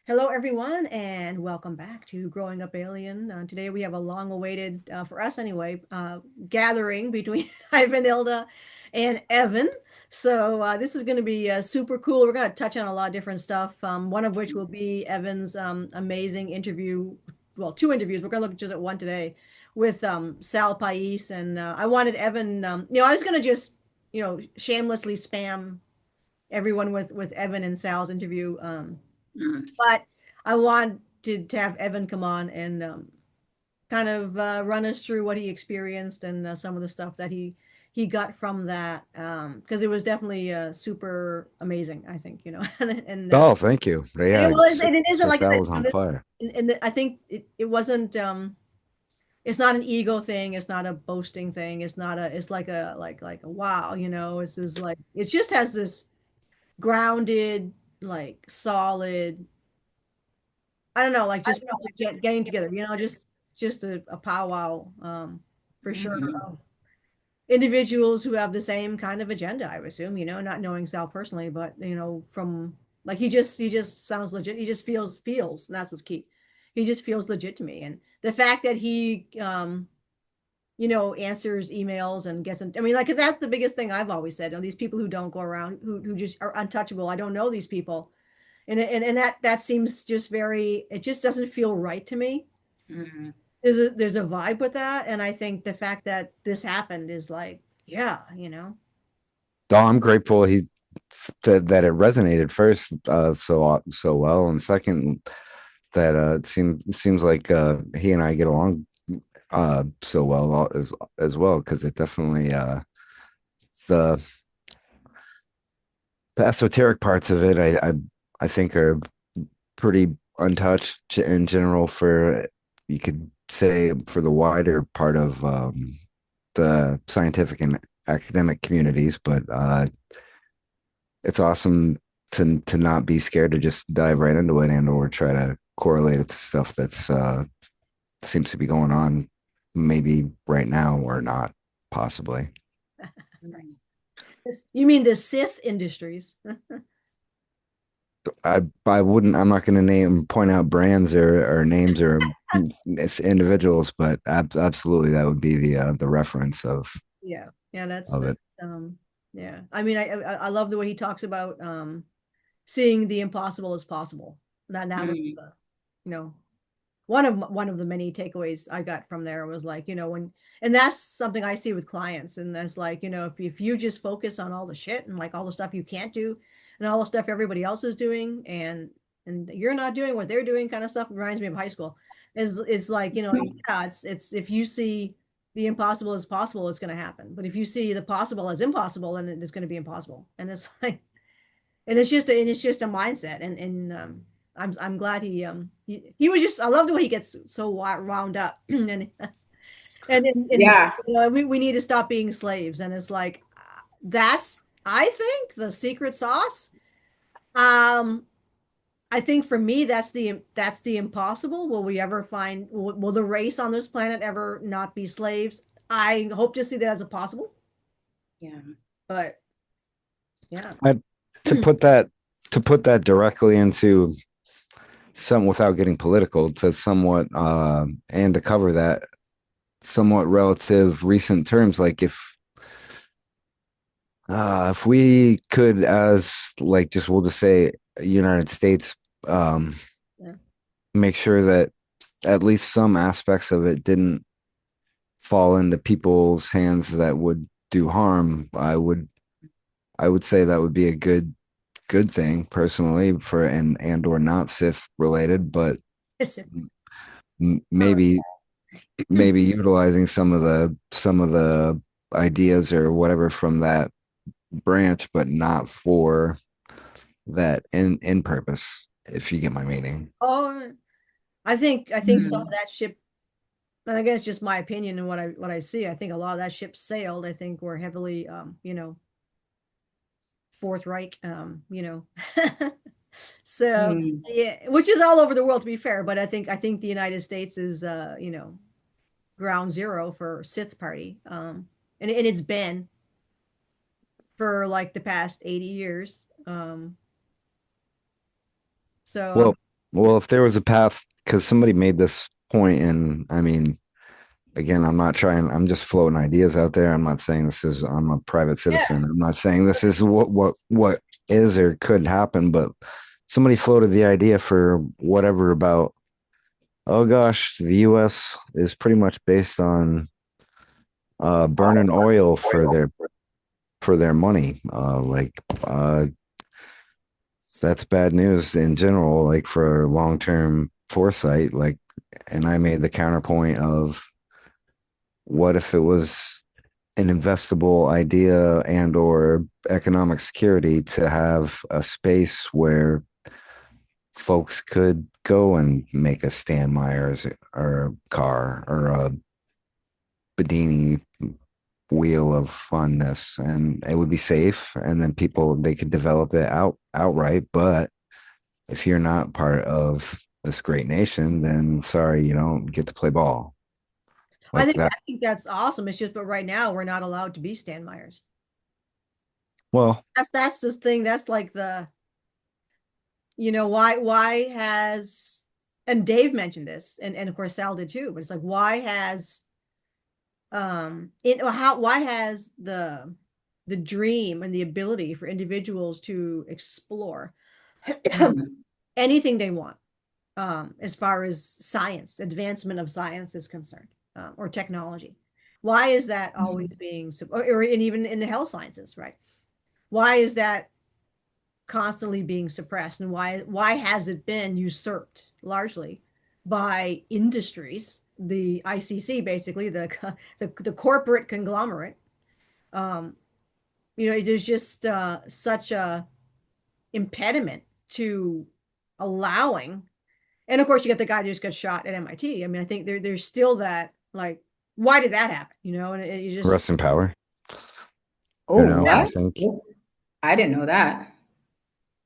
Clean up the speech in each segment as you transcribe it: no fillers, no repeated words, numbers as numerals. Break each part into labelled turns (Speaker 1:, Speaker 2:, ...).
Speaker 1: Hello, everyone, and welcome back to Growing Up Alien. Today we have a long-awaited, for us anyway, gathering between Ivanilda and Evan. So this is going to be super cool. We're going to touch on a lot of different stuff, one of which will be Evan's amazing interview. Well, two interviews. We're going to look just at one today with Sal Pais. And I wanted Evan, I was going to just, shamelessly spam everyone with Evan and Sal's interview.
Speaker 2: Mm.
Speaker 1: But I wanted to have Evan come on and kind of run us through what he experienced and some of the stuff that he got from that because it was definitely super amazing, I think,
Speaker 2: Oh, thank you.
Speaker 1: and
Speaker 2: Yeah,
Speaker 1: it isn't like I
Speaker 2: Sal
Speaker 1: said,
Speaker 2: was on fire.
Speaker 1: I think it wasn't it's not an ego thing, it's not a boasting thing, it's like a like a wow, it's just like it just has this grounded, like solid, I don't know, like just people getting together, just a powwow, for sure.
Speaker 2: Mhm.
Speaker 1: Individuals who have the same kind of agenda, I would assume, not knowing Sal personally, but from like he just sounds legit. He just feels, and that's what's key. He just feels legit to me, and the fact that he answers emails and gets in, I mean, like, because that's the biggest thing I've always said. These people who don't go around, who just are untouchable. I don't know these people, and that seems just very, it just doesn't feel right to me.
Speaker 2: Mhm.
Speaker 1: There's a vibe with that, and I think the fact that this happened is like, yeah,
Speaker 2: Oh, I'm grateful that it resonated first so well, and second that it seems like he and I get along so well as well because it definitely the the esoteric parts of it I think are pretty untouched in general for you could say for the wider part of the scientific and academic communities, but it's awesome to not be scared to just dive right into it and or try to correlate it to stuff that's seems to be going on maybe right now or not possibly.
Speaker 1: right. You mean the Sith industries?
Speaker 2: I wouldn't, I'm not going to point out brands or names or individuals, but absolutely that would be the reference
Speaker 1: Yeah, yeah,
Speaker 2: of
Speaker 1: that's
Speaker 2: it.
Speaker 1: yeah. I mean, I love the way he talks about seeing the impossible as possible. That was
Speaker 2: Mm.
Speaker 1: you know one of the many takeaways I got from there was like, when, and that's something I see with clients, and that's like, if you just focus on all the shit and like all the stuff you can't do and all the stuff everybody else is doing, and you're not doing what they're doing, kind of stuff. It reminds me of high school. It's like, yeah, it's if you see the impossible as possible, it's going to happen. But if you see the possible as impossible, then it's going to be impossible. And it's like, and it's just a mindset, and I'm glad he was just, I love the way he gets so wound up and he's,
Speaker 2: Yeah.
Speaker 1: we need to stop being slaves, and it's like, that's, I think, the secret sauce. um I think for me that's the impossible. Will we ever find, will the race on this planet ever not be slaves? I hope to see that as a possible,
Speaker 2: Yeah.
Speaker 1: but yeah.
Speaker 2: I, to put that to put that directly into some without getting political to somewhat and to cover that somewhat relative recent terms like if we could as like just we'll just say United States um
Speaker 1: Yeah.
Speaker 2: make sure that at least some aspects of it didn't fall into people's hands that would do harm, I would say that would be a good thing personally for and or not Sith related, but maybe utilizing some of the ideas or whatever from that branch, but not for that in purpose. If you get my meaning.
Speaker 1: Oh, I think some of
Speaker 2: Mm.
Speaker 1: that ship, and again, it's just my opinion and what I see. I think a lot of that ship sailed. I think we're heavily, Fourth Reich, so
Speaker 2: Mm.
Speaker 1: yeah, which is all over the world, to be fair. But I think the United States is, ground zero for Sith party, and it's been for like the past 80 years. So
Speaker 2: Well, Well, if there was a path, because somebody made this point, and I mean, again, I'm not trying, I'm just floating ideas out there. I'm not saying this is, I'm a private
Speaker 1: Yeah.
Speaker 2: citizen. I'm not saying this is what is or could happen, but somebody floated the idea for whatever about, oh gosh, the US is pretty much based on burning oil for their money. That's bad news in general, like for long-term foresight. Like, and I made the counterpoint of what if it was an investable idea and or economic security to have a space where folks could go and make a Stan Myers or a car or a Bedini wheel of funness, and it would be safe, and then people they could develop it outright. But if you're not part of this great nation, then sorry, you don't get to play ball
Speaker 1: I
Speaker 2: like
Speaker 1: think
Speaker 2: that.
Speaker 1: I think that's awesome. It's just, but right now we're not allowed to be Stan Myers.
Speaker 2: Well,
Speaker 1: That's the thing. That's like the, why has, and Dave mentioned this, and of course Sal did too, but it's like, why has why has the dream and the ability for individuals to explore
Speaker 3: Mhm.
Speaker 1: anything they want, as far as science, advancement of science is concerned, or technology. Why is that always being, and even in the health sciences, right? Why is that constantly being suppressed, and why has it been usurped largely by industries, the ICC, basically the corporate conglomerate? Um, there's just such a impediment to allowing. And of course, you got the guy that just got shot at MIT. I mean, I think there's still that, like, why did that happen? And you just,
Speaker 2: rest in power.
Speaker 3: Oh,
Speaker 2: I
Speaker 3: what?
Speaker 2: think
Speaker 3: I didn't know that.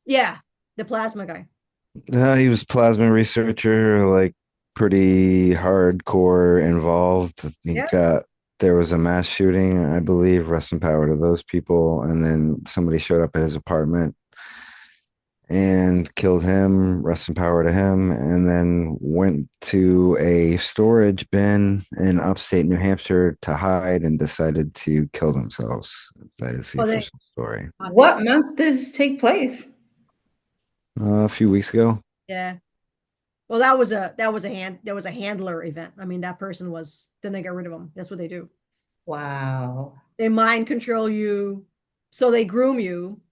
Speaker 1: yeah, the plasma guy.
Speaker 2: he was plasma researcher, like pretty hardcore involved. He
Speaker 1: Yeah.
Speaker 2: got there was a mass shooting, I believe. Rest in power to those people. And then somebody showed up at his apartment and killed him. Rest in power to him. And then went to a storage bin in upstate New Hampshire to hide and decided to kill themselves. That is the
Speaker 1: Oh, they,
Speaker 2: official story.
Speaker 1: they,
Speaker 3: What month does this take place?
Speaker 2: A few weeks ago.
Speaker 1: yeah. Well, that was a handler event. I mean, that person was, then they got rid of him. That's what they do.
Speaker 3: Wow.
Speaker 1: They mind control you, so they groom you,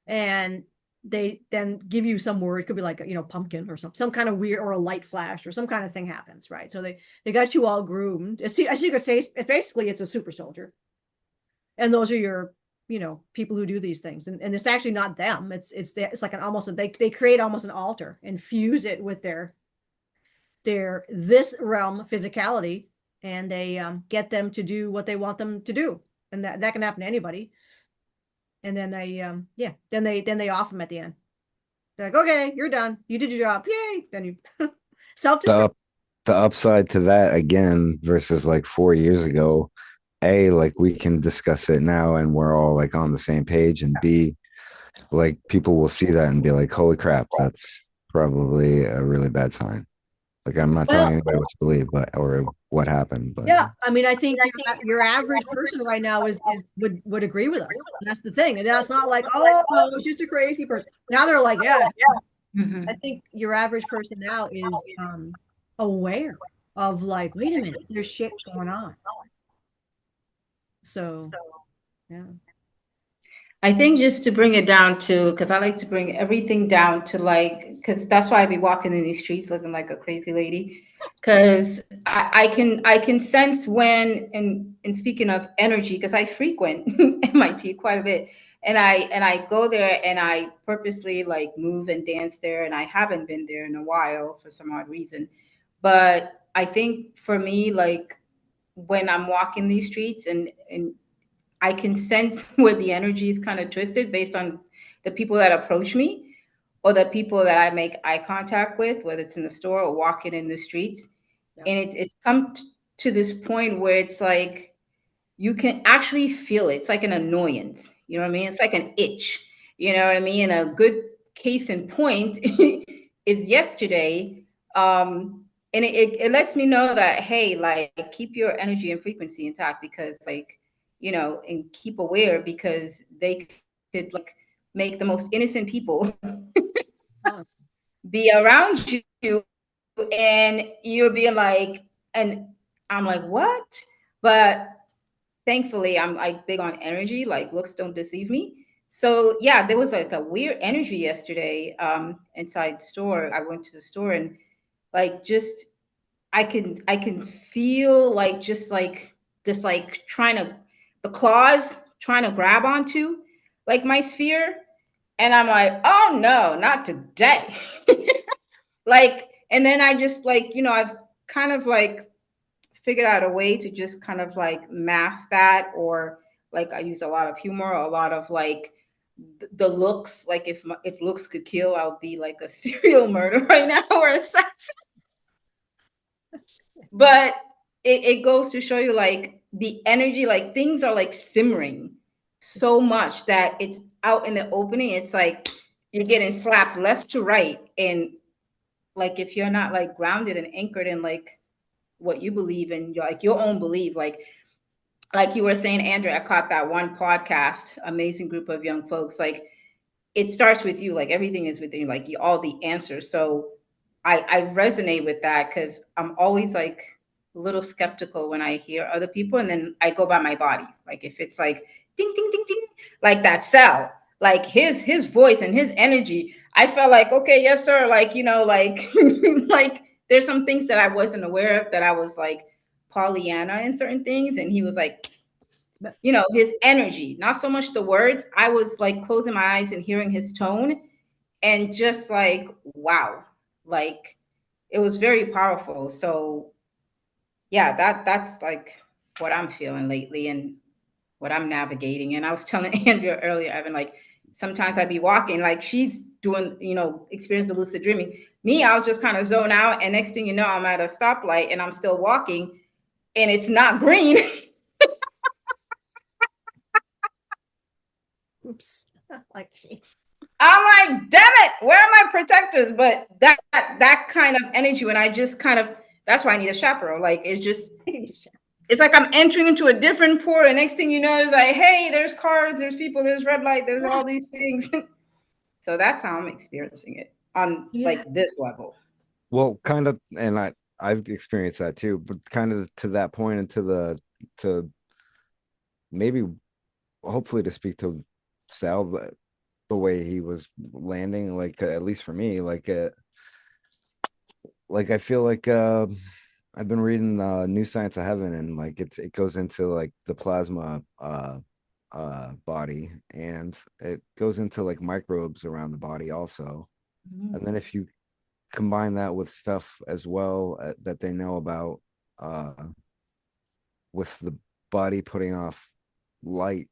Speaker 1: and they then give you some word. It could be like, pumpkin or some kind of weird, or a light flash, or some kind of thing happens, right? So they got you all groomed. As you could say, basically it's a super soldier, and those are your, people who do these things, and it's actually not them. It's like an almost, they create almost an altar and fuse it with their this realm physicality, and they get them to do what they want them to do, and that can happen to anybody. And then yeah, then they off them at the end. They're like, okay, you're done, you did your job, yay. Then you
Speaker 2: The
Speaker 1: self-destruct.
Speaker 2: up, the upside to that again versus like 4 years ago, A, like we can discuss it now and we're all like on the same page, and B, like people will see that and be like, holy crap, that's probably a really bad sign. Like I'm not telling
Speaker 1: Well,
Speaker 2: anybody what to believe, but or what happened, but
Speaker 1: yeah, I mean, I think your average person right now would agree with us. That's the thing, and that's not like, oh no, it's just a crazy person. Now they're like, yeah. I
Speaker 3: Mhm.
Speaker 1: think your average person now is aware of, like, wait a minute, there's shit going on. So yeah.
Speaker 3: I think just to bring it down to, because I like to bring everything down to like, because that's why I be walking in these streets looking like a crazy lady. Because I can sense when, and speaking of energy, because I frequent MIT quite a bit, and I go there and I purposely like move and dance there, and I haven't been there in a while for some odd reason. But I think for me, like when I'm walking these streets and I can sense where the energy is kind of twisted based on the people that approach me or the people that I make eye contact with, whether it's in the store or walking in the streets.
Speaker 1: Yeah.
Speaker 3: And it's come to this point where it's like you can actually feel it. It's like an annoyance. You know what I mean? It's like an itch. You know what I mean? And a good case in point is yesterday. And it lets me know that, hey, like keep your energy and frequency intact, because like, and keep aware, because they could like make the most innocent people
Speaker 1: Oh,
Speaker 3: be around you, and you're being like, and I'm like, what? But thankfully I'm like big on energy, like looks don't deceive me. So yeah, there was like a weird energy yesterday inside store. I went to the store, and like just I can feel like just like this, like trying to, the claws trying to grab onto like my sphere. And I'm like, oh no, not today. Like, and then I just like, I've kind of like figured out a way to just kind of like mask that, or like I use a lot of humor, a lot of like the looks. Like if looks could kill, I'll be like a serial murderer right now, or a assassin. But it goes to show you like the energy, like things are like simmering so much that it's out in the opening. It's like you're getting slapped left to right. And like if you're not like grounded and anchored in like what you believe in, like your own belief, like you were saying, Andrea, I caught that one podcast, amazing group of young folks. Like it starts with you, like everything is within you, like all the answers. So I resonate with that, because I'm always like a little skeptical when I hear other people, and then I go by my body. Like if it's like ding ding ding ding, like that Sal, like his voice and his energy, I felt like, okay, yes sir, like like like there's some things that I wasn't aware of, that I was like Pollyanna in certain things, and he was like,
Speaker 1: but
Speaker 3: his energy, not so much the words. I was like closing my eyes and hearing his tone, and just like, wow, like it was very powerful. So yeah, that's like what I'm feeling lately, and what I'm navigating. And I was telling Andrea earlier, Evan, like sometimes I'd be walking, like she's doing, experience the lucid dreaming. Me, I'll just kind of zone out, and next thing you know, I'm at a stoplight and I'm still walking, and it's not green.
Speaker 1: oops. Like she.
Speaker 3: I'm like, damn it, where are my protectors? But that kind of energy, when I just kind of, that's why I need a chaperone. Like it's like I'm entering into a different port, and next thing you know is like, hey, there's cars, there's people, there's red light, there's all these things. So that's how I'm experiencing it on
Speaker 1: Yeah.
Speaker 3: like this level.
Speaker 2: Well, kind of, and I've experienced that too, but kind of to that point, and to maybe hopefully to speak to Sal, the way he was landing, like at least for me, like I feel like I've been reading New Science of Heaven, and like it goes into like the plasma body, and it goes into like microbes around the body also. And then if you combine that with stuff as well that they know about uh with the body putting off light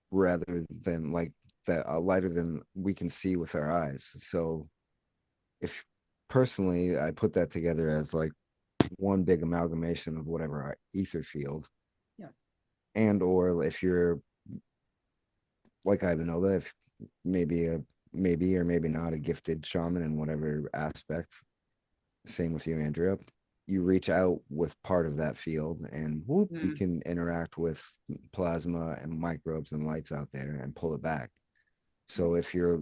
Speaker 2: rather than like that lighter than we can see with our eyes. So if personally I put that together as like one big amalgamation of whatever ether field,
Speaker 1: Yeah.
Speaker 2: and or if you're like Ivanilda, if maybe or maybe not a gifted shaman in whatever aspect, same with you, Andrea, you reach out with part of that field, and whoop, you
Speaker 3: Mm.
Speaker 2: can interact with plasma and microbes and lights out there and pull it back. So if you're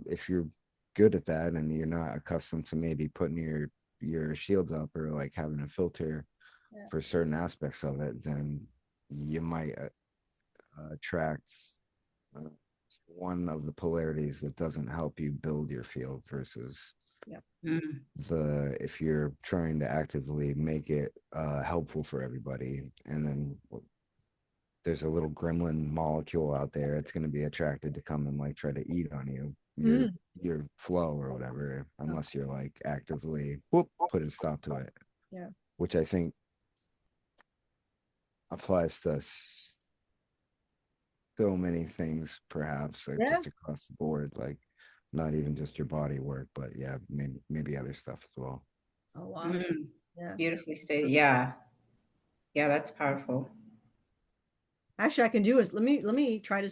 Speaker 2: good at that, and you're not accustomed to maybe putting your shields up or like having a filter
Speaker 1: Yeah.
Speaker 2: for certain aspects of it, then you might attract uh, one of the polarities that doesn't help you build your field versus
Speaker 1: Yeah.
Speaker 3: Mm.
Speaker 2: the if you're trying to actively make it helpful for everybody. And then there's a little gremlin molecule out there, it's going to be attracted to come and like try to eat on you, your flow or whatever, unless you're like actively whoop, put a stop to it.
Speaker 1: Yeah.
Speaker 2: Which I think applies to so many things, perhaps like
Speaker 1: Yeah.
Speaker 2: just across the board, like not even just your body work, but yeah, maybe other stuff as well.
Speaker 1: Oh wow.
Speaker 3: Mm.
Speaker 1: Yeah.
Speaker 3: Beautifully stated. Yeah. Yeah, that's powerful.
Speaker 1: Actually, I can do is let me try to.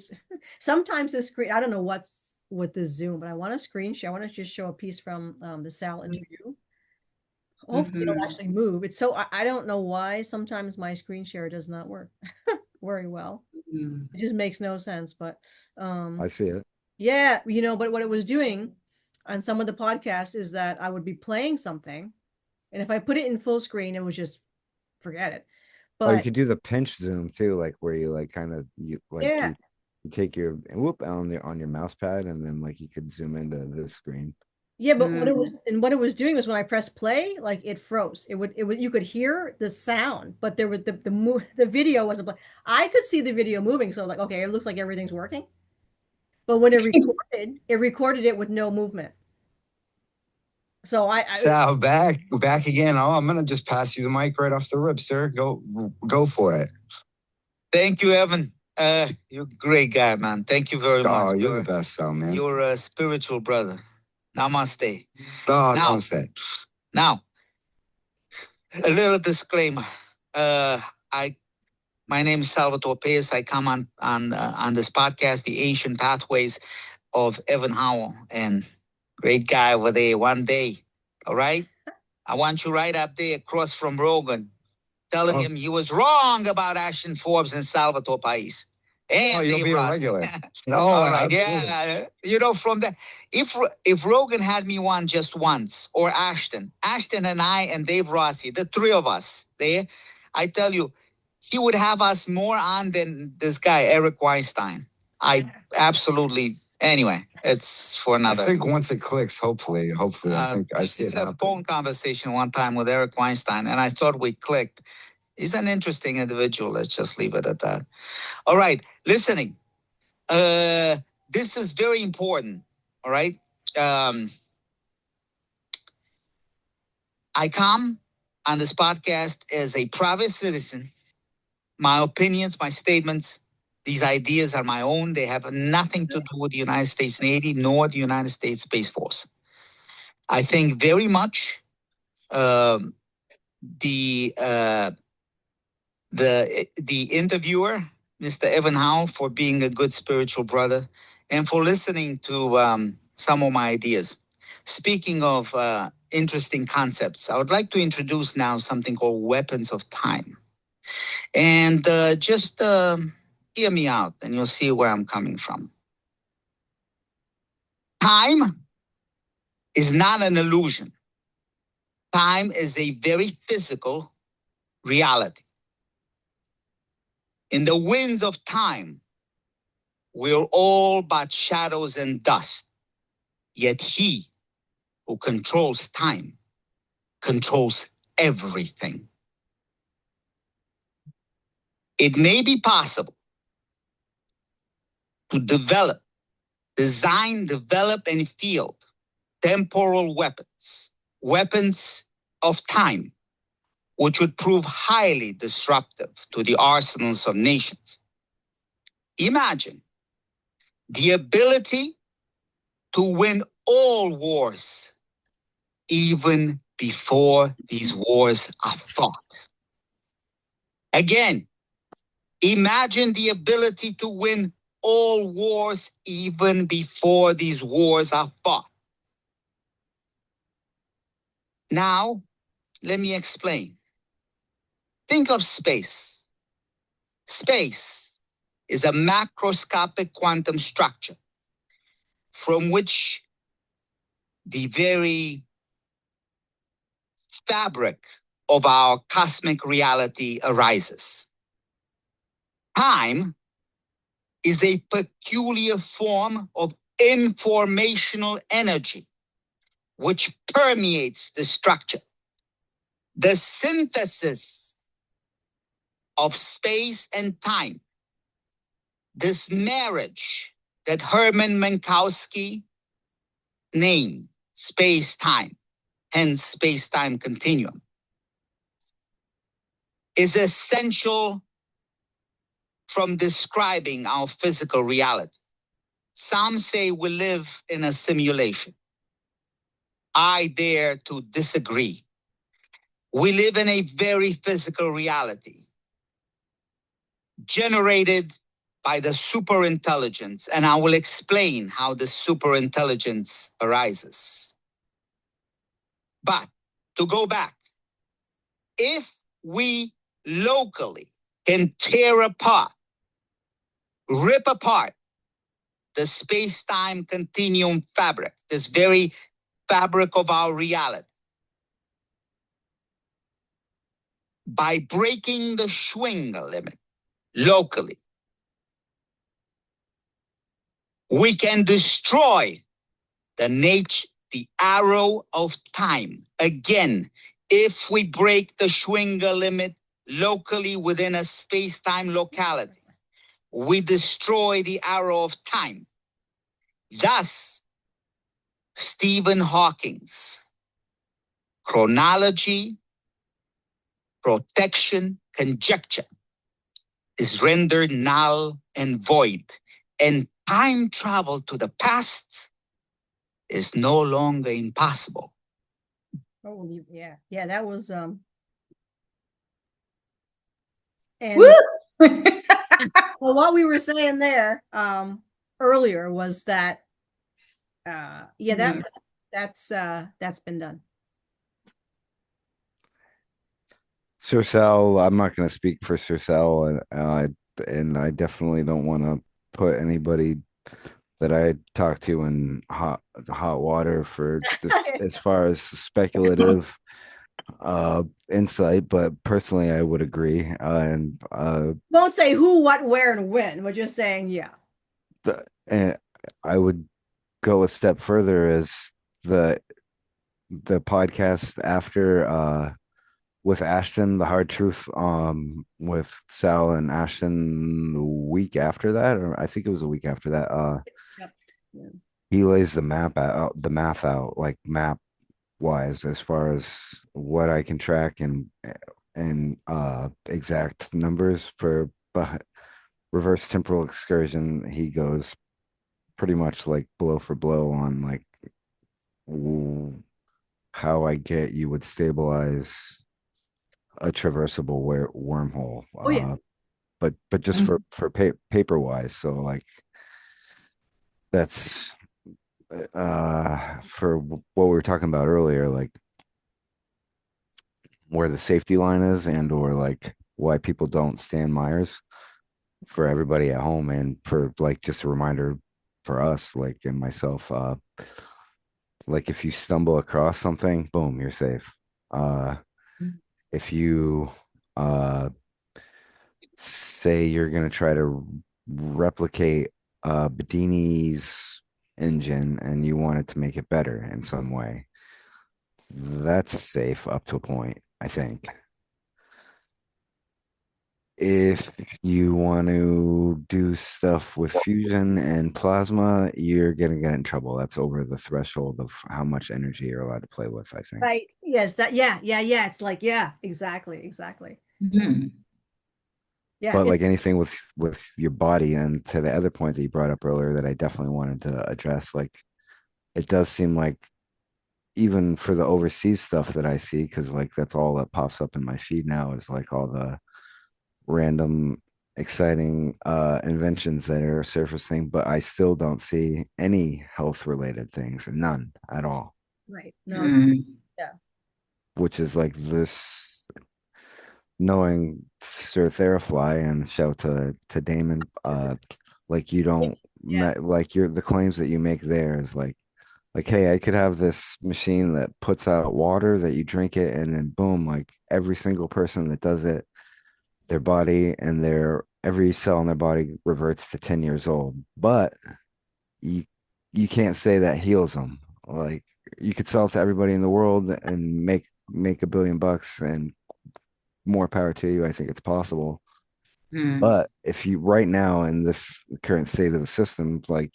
Speaker 1: Sometimes this screen. I don't know what's with the Zoom, but I want to screen share. I want to just show a piece from the Sal interview. Hopefully it'll actually move. It's so I don't know why sometimes my screen share does not work very well. It just makes no sense. But
Speaker 2: I see it.
Speaker 1: yeah, you know, but what it was doing on some of the podcasts is that I would be playing something, and if I put it in full screen, it was just forget it.
Speaker 2: Oh, you
Speaker 1: But
Speaker 2: could do the pinch zoom too, like where you like kind of
Speaker 1: yeah,
Speaker 2: you take your whoop on your mouse pad, and then like you could zoom into this screen.
Speaker 1: yeah, but what it was doing was when I pressed play, like it froze. It would you could hear the sound, but there was the video wasn't I could see the video moving, so like okay, it looks like everything's working. But when it recorded it with no movement. So
Speaker 4: Now back again. Oh, I'm gonna just pass you the mic right off the rip, sir. Go for it.
Speaker 5: Thank you, Evan. You're a great guy, man. Thank you very much.
Speaker 4: Oh, you're the best, Sal, man.
Speaker 5: You're a spiritual brother. Namaste.
Speaker 4: Oh,
Speaker 5: Now-
Speaker 4: namaste.
Speaker 5: Now, a little disclaimer. My name is Salvatore Pais. I come on this podcast, The Ancient Pathways of Evan Howell, and great guy over there one day. All right? I want you right up there across from Rogan, telling him he was wrong about Ashton Forbes and Salvatore Pais. And
Speaker 4: you'll
Speaker 5: Dave
Speaker 4: be a
Speaker 5: Rossi.
Speaker 4: regular.
Speaker 5: All right,
Speaker 4: absolutely.
Speaker 5: yeah. You know, from that, if Rogan had me on just once, or Ashton and I and Dave Rossi, the three of us there, I tell you, he would have us more on than this guy, Eric Weinstein. I absolutely, anyway, it's for
Speaker 4: I
Speaker 5: another.
Speaker 4: think once it clicks, hopefully, I think I see it
Speaker 5: had a
Speaker 4: happen.
Speaker 5: phone conversation one time with Eric Weinstein, and I thought we clicked. He's an interesting individual. Let's just leave it at that. All right, listening. This is very important. All right. I come on this podcast as a private citizen. My opinions, my statements, these ideas are my own. They have nothing to do with the United States Navy nor the United States Space Force. I think very much the interviewer, Mr. Evan Howe, for being a good spiritual brother and for listening to some of my ideas. Speaking of interesting concepts, I would like to introduce now something called weapons of time. And just hear me out and you'll see where I'm coming from. Time is not an illusion. Time is a very physical reality. In the winds of time, we're all but shadows and dust. Yet he who controls time controls everything. It may be possible to design, develop, and field temporal weapons of time, which would prove highly disruptive to the arsenals of nations. Imagine the ability to win all wars, even before these wars are fought. Again, imagine the ability to win all wars, even before these wars are fought. Now, let me explain. Think of space. Space is a macroscopic quantum structure from which the very fabric of our cosmic reality arises. Time is a peculiar form of informational energy which permeates the structure. The synthesis of space and time, this marriage that Herman Minkowski named space-time, hence space-time continuum, is essential from describing our physical reality. Some say we live in a simulation. I dare to disagree. We live in a very physical reality, generated by the superintelligence, and I will explain how the superintelligence arises. But to go back, if we locally can tear apart, rip apart the space-time continuum fabric, this very fabric of our reality, by breaking the Schwinger limit locally, we can destroy the arrow of time. Again, if we break the Schwinger limit locally within a space-time locality, we destroy the arrow of time. Thus, Stephen Hawking's chronology, protection, conjecture is rendered null and void, and time travel to the past is no longer impossible.
Speaker 1: Oh, yeah. Yeah, that was and
Speaker 3: Woo!
Speaker 1: well, what we were saying there earlier was that that's been done.
Speaker 2: Sir Sal, I'm not going to speak for Sir Sal, and I definitely don't want to put anybody that I talk to in hot water for this, as far as speculative insight, but personally I would agree. And
Speaker 1: Won't say who, what, where, and when. We're just saying, yeah.
Speaker 2: and I would go a step further as the podcast after with Ashton, the hard truth, with Sal and Ashton the week after that, or I think it was a week after that.
Speaker 1: Yep. Yeah.
Speaker 2: He lays the math out, like map wise, as far as what I can track and exact numbers for reverse temporal excursion. He goes pretty much like blow for blow on like how I get you would stabilize a traversable wormhole.
Speaker 1: Oh yeah.
Speaker 2: But just for paper wise, so like that's for what we were talking about earlier, like where the safety line is and or like why people don't stand Myers for everybody at home, and for like just a reminder for us, like and myself, like if you stumble across something, boom, you're safe. If you say you're gonna try to replicate Bedini's engine and you wanted to make it better in some way, that's safe up to a point, I think. If you want to do stuff with fusion and plasma, you're gonna get in trouble. That's over the threshold of how much energy you're allowed to play with, I think.
Speaker 1: Right. Yes. Yeah. It's like, yeah, exactly.
Speaker 3: Mhm.
Speaker 1: Yeah.
Speaker 2: But like anything with your body, and to the other point that you brought up earlier that I definitely wanted to address, like it does seem like even for the overseas stuff that I see, because like that's all that pops up in my feed now is like all the random exciting inventions that are surfacing, but I still don't see any health related things, none at all.
Speaker 1: Right. No.
Speaker 3: Mhm.
Speaker 1: Yeah.
Speaker 2: Which is like this, knowing Sir Therafly, and shout to Damon, like you don't
Speaker 1: Yeah.
Speaker 2: like the claims that you make there is like hey, I could have this machine that puts out water that you drink it and then boom, like every single person that does it, their body and their every cell in their body reverts to 10 years old. But you you can't say that heals them. Like you could sell it to everybody in the world and make $1 billion, and more power to you. I think it's possible.
Speaker 3: Mhm.
Speaker 2: But if you right now in this current state of the system, like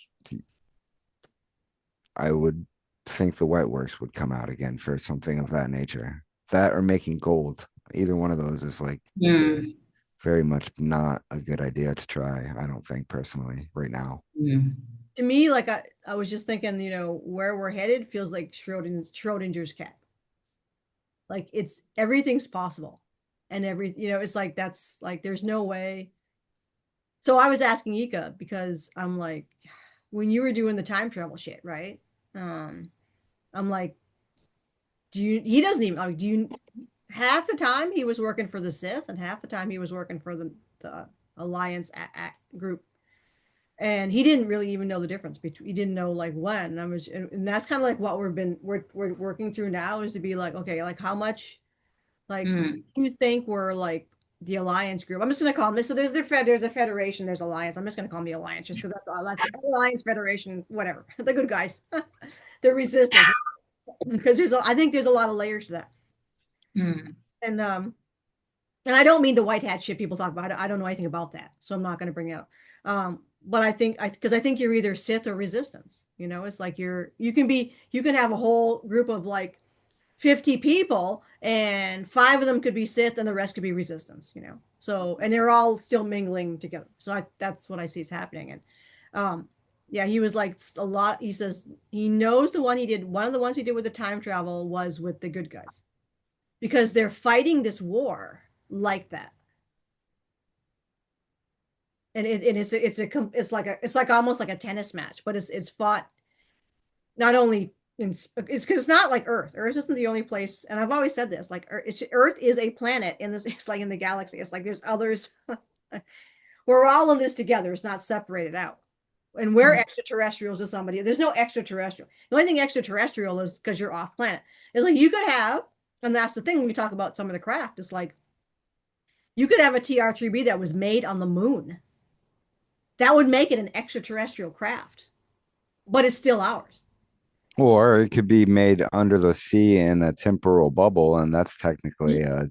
Speaker 2: I would think the white works would come out again for something of that nature. That or making gold. Either one of those is like
Speaker 3: Mhm.
Speaker 2: very much not a good idea to try, I don't think, personally, right now.
Speaker 3: Mhm.
Speaker 1: To me, like I was just thinking, where we're headed feels like Schrodinger's cat. Like everything's possible, and it's like that's like there's no way. So I was asking Ika because I'm like, when you were doing the time travel shit, right? Um, I'm like, he doesn't even, like, half the time he was working for the Sith and half the time he was working for the Alliance group. And he didn't really even know the difference between, he didn't know like when. And that's kind of like what we're working through now, is to be like, okay, like how much, like,
Speaker 3: Mm.
Speaker 1: you think we're like the Alliance group. I'm just gonna call them this. So there's a federation, there's Alliance. I'm just gonna call them the Alliance just because that's Alliance, Federation, whatever. The good guys. The resistance. Because I think there's a lot of layers to that.
Speaker 3: Mm.
Speaker 1: And I don't mean the white hat shit people talk about. I don't know anything about that, so I'm not going to bring it up. But because I think you're either Sith or Resistance. You know, it's like you can have a whole group of like 50 people, and 5 of them could be Sith, and the rest could be Resistance. You know, so and they're all still mingling together. So that's what I see is happening. And yeah, he was like a lot. He says he knows the one he did. One of the ones he did with the time travel was with the good guys, because they're fighting this war like that. And it's like almost like a tennis match, but it's fought not only it's because it's not like Earth. Earth isn't the only place, and I've always said this, like Earth is a planet in this. It's like in the galaxy. It's like there's others. We're all in this together. It's not separated out. And we're extraterrestrials to somebody. There's no extraterrestrial. The only thing extraterrestrial is because you're off planet. It's like you could have, and that's the thing when we talk about some of the craft. It's like you could have a TR-3B that was made on the moon. That would make it an extraterrestrial craft, but it's still ours.
Speaker 2: Or it could be made under the sea in a temporal bubble, and that's technically
Speaker 1: Yeah,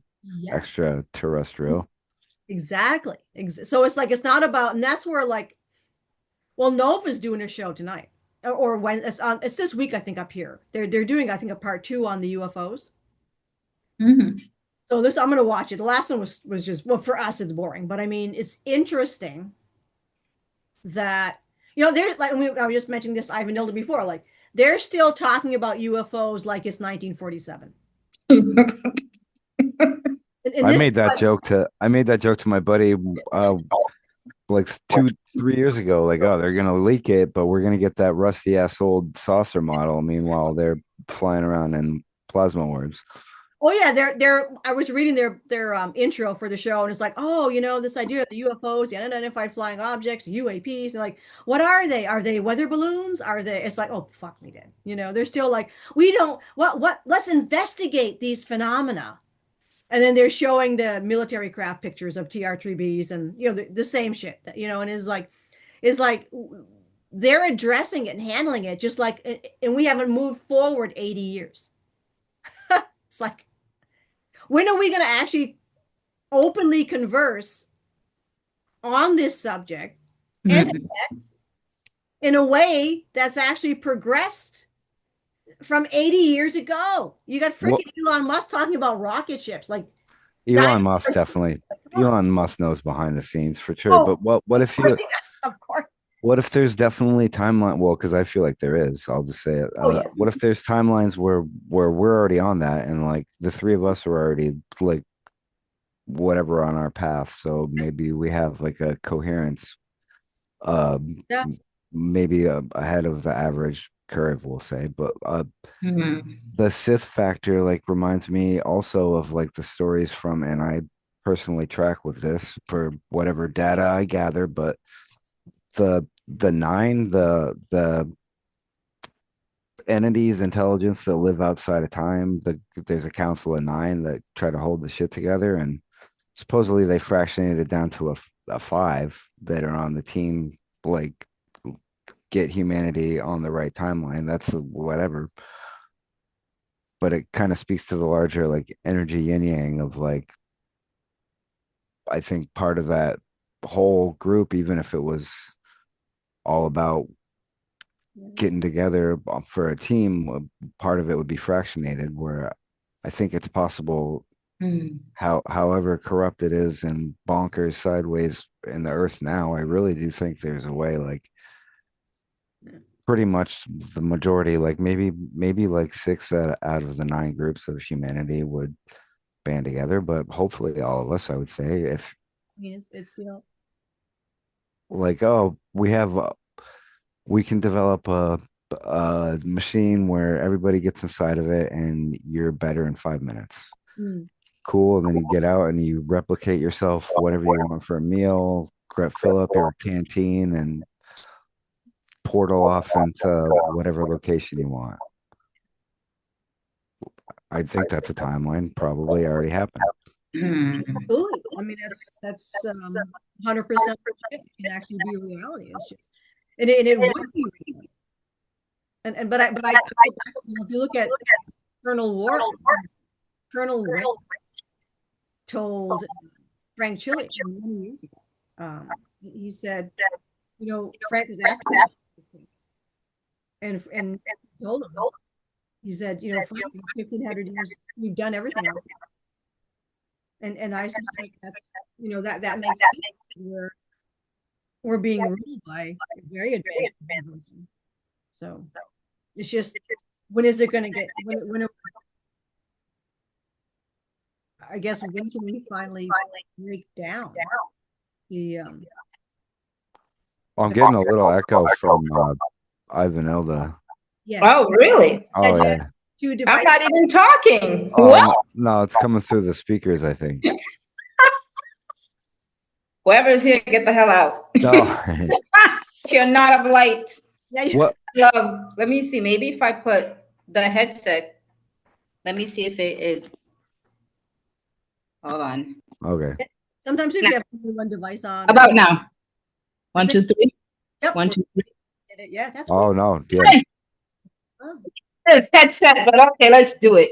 Speaker 2: extraterrestrial.
Speaker 1: exactly. So it's like it's not about, and that's where like, well, Nova's doing a show tonight, or when it's this week, I think up here. They're doing, I think, a part 2 on the UFOs.
Speaker 3: Mm-hmm.
Speaker 1: So this I'm gonna watch it. The last one was just, well, for us it's boring, but I mean it's interesting that, you know, there's like I was just mentioning this Ivanilda before, like they're still talking about UFOs like it's 1947. And
Speaker 2: I
Speaker 1: this
Speaker 2: made that joke to my buddy like 2-3 years ago. Like, oh, they're gonna leak it, but we're gonna get that rusty ass old saucer model. Meanwhile, they're flying around in plasma orbs.
Speaker 1: Oh yeah, they're I was reading their intro for the show, and it's like, oh, you know, this idea of the UFOs, the unidentified flying objects, UAPs, and like, what are they? Are they weather balloons? Are they? It's like, oh fuck me then. You know, they're still like, we don't let's investigate these phenomena. And then they're showing the military craft pictures of TR-3Bs and, you know, the same shit, you know, and is like they're addressing it and handling it just like, and we haven't moved forward 80 years. It's like, when are we going to actually openly converse on this subject and in a way that's actually progressed from 80 years ago? You got
Speaker 2: Well,
Speaker 1: freaking Elon Musk talking about rocket ships, like
Speaker 2: Elon Musk
Speaker 1: dinosaurs.
Speaker 2: definitely.
Speaker 1: Like, come on.
Speaker 2: Elon Musk knows behind the scenes for sure.
Speaker 1: Oh,
Speaker 2: But what
Speaker 1: of
Speaker 2: if
Speaker 1: course
Speaker 2: you
Speaker 1: he does. Of course.
Speaker 2: what if there's definitely timeline? Well, because I feel like there is. I'll just say it.
Speaker 1: Oh yeah.
Speaker 2: What if there's timelines where we're already on that, and like the three of us are already like whatever on our path? So maybe we have like a coherence,
Speaker 1: Yeah.
Speaker 2: maybe ahead of the average curve, we'll say. But
Speaker 3: Mm-hmm.
Speaker 2: the Sith factor like reminds me also of like the stories from, and I personally track with this for whatever data I gather, but the nine, the entities intelligence that live outside of time, there's a council of 9 that try to hold the shit together, and supposedly they fractionated it down to a 5 that are on the team, like get humanity on the right timeline. That's whatever, but it kind of speaks to the larger like energy yin yang of like, I think part of that whole group, even if it was all about getting together for a team, part of it would be fractionated, where I think it's possible, however corrupt it is and bonkers sideways in the earth now, I really do think there's a way, like pretty much the majority, like maybe like 6 out of the 9 groups of humanity would band together, but hopefully all of us, I would say, if
Speaker 1: I mean, it's you know,
Speaker 2: like, oh, we can develop a machine where everybody gets inside of it and you're better in 5 minutes.
Speaker 1: Mm.
Speaker 2: Cool. And then you get out and you replicate yourself, whatever you want for a meal, fill up your canteen and portal off into whatever location you want. I think that's a timeline probably already happened.
Speaker 1: Absolutely. I mean, that's 100% it can actually be reality. It's just, and it would be reality. And but I you know, if you look at Colonel War, Colonel Ray told Frank Chili many years ago. He said, you know, Frank was asking him this thing, and he told him, he said, you know, for 1,500 years, you've done everything else. And I suspect that, you know, that makes sense. We're being ruled by a very advanced civilization. So it's just, when is it going to get, I guess, when can we finally break down the,
Speaker 2: I'm getting a little echo from Ivanilda.
Speaker 1: yeah.
Speaker 3: Oh, really?
Speaker 2: Oh, yeah.
Speaker 3: I'm not even talking.
Speaker 2: Oh,
Speaker 3: What?
Speaker 2: no, it's coming through the speakers, I think.
Speaker 3: Whoever's here, get the hell out.
Speaker 2: No.
Speaker 3: You're not of light.
Speaker 1: Yeah,
Speaker 2: What?
Speaker 3: Let me see. Maybe if I put the headset, let me see if it hold on.
Speaker 2: Okay.
Speaker 1: sometimes if you have one device on.
Speaker 3: About now. One,
Speaker 1: think-
Speaker 3: 2, 3.
Speaker 1: Yep.
Speaker 3: 1, 2, 3.
Speaker 1: Yeah, that's
Speaker 2: Oh,
Speaker 1: cool.
Speaker 2: no. Yeah.
Speaker 1: Oh.
Speaker 3: It's headset, but okay, let's do it.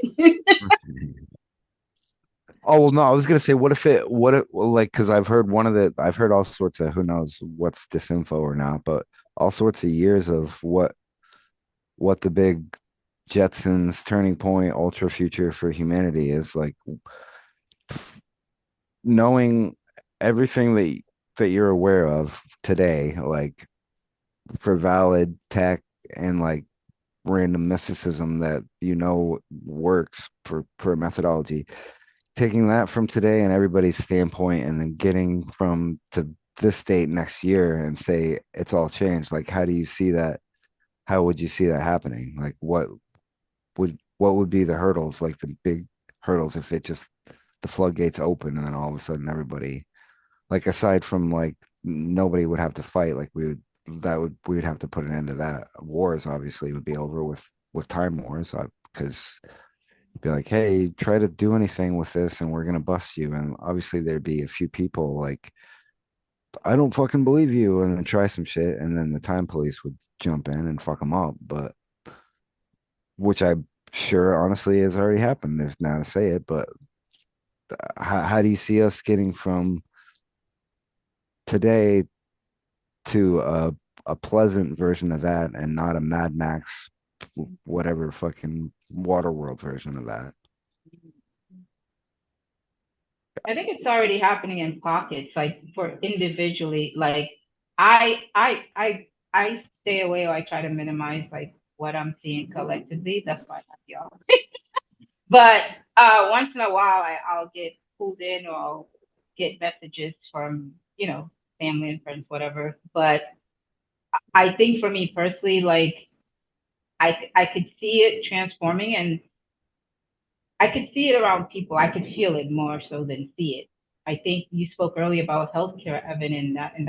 Speaker 2: Oh, well, no, I was gonna say, what if well, like, because I've heard all sorts of, who knows what's disinfo or not, but all sorts of years of what the big Jetsons turning point, ultra future for humanity is, like, knowing everything that you're aware of today, like, for valid tech and like random mysticism that works for a methodology, taking that from today and everybody's standpoint and then getting from to this date next year and say it's all changed. Like, how do you see that? How would you see that happening? Like, what would be the hurdles, like the big hurdles, if it just the floodgates open and then all of a sudden everybody, like, aside from, like, nobody would have to fight, like, we would have to put an end to that. Wars obviously would be over with time wars, because be like, hey, try to do anything with this and we're gonna bust you. And obviously there'd be a few people like, I don't fucking believe you, and then try some shit, and then the time police would jump in and fuck them up. But which I'm sure honestly has already happened, if now to say it. But how do you see us getting from today to a pleasant version of that and not a Mad Max whatever fucking Waterworld version of that?
Speaker 3: I think it's already happening in pockets, like for individually. Like I stay away, or I try to minimize like what I'm seeing collectively. That's why I have y'all. But once in a while, I'll get pulled in, or I'll get messages from family and friends, whatever. But I think for me personally, like I could see it transforming, and I could see it around people. I could feel it more so than see it. I think you spoke earlier about healthcare, Evan, and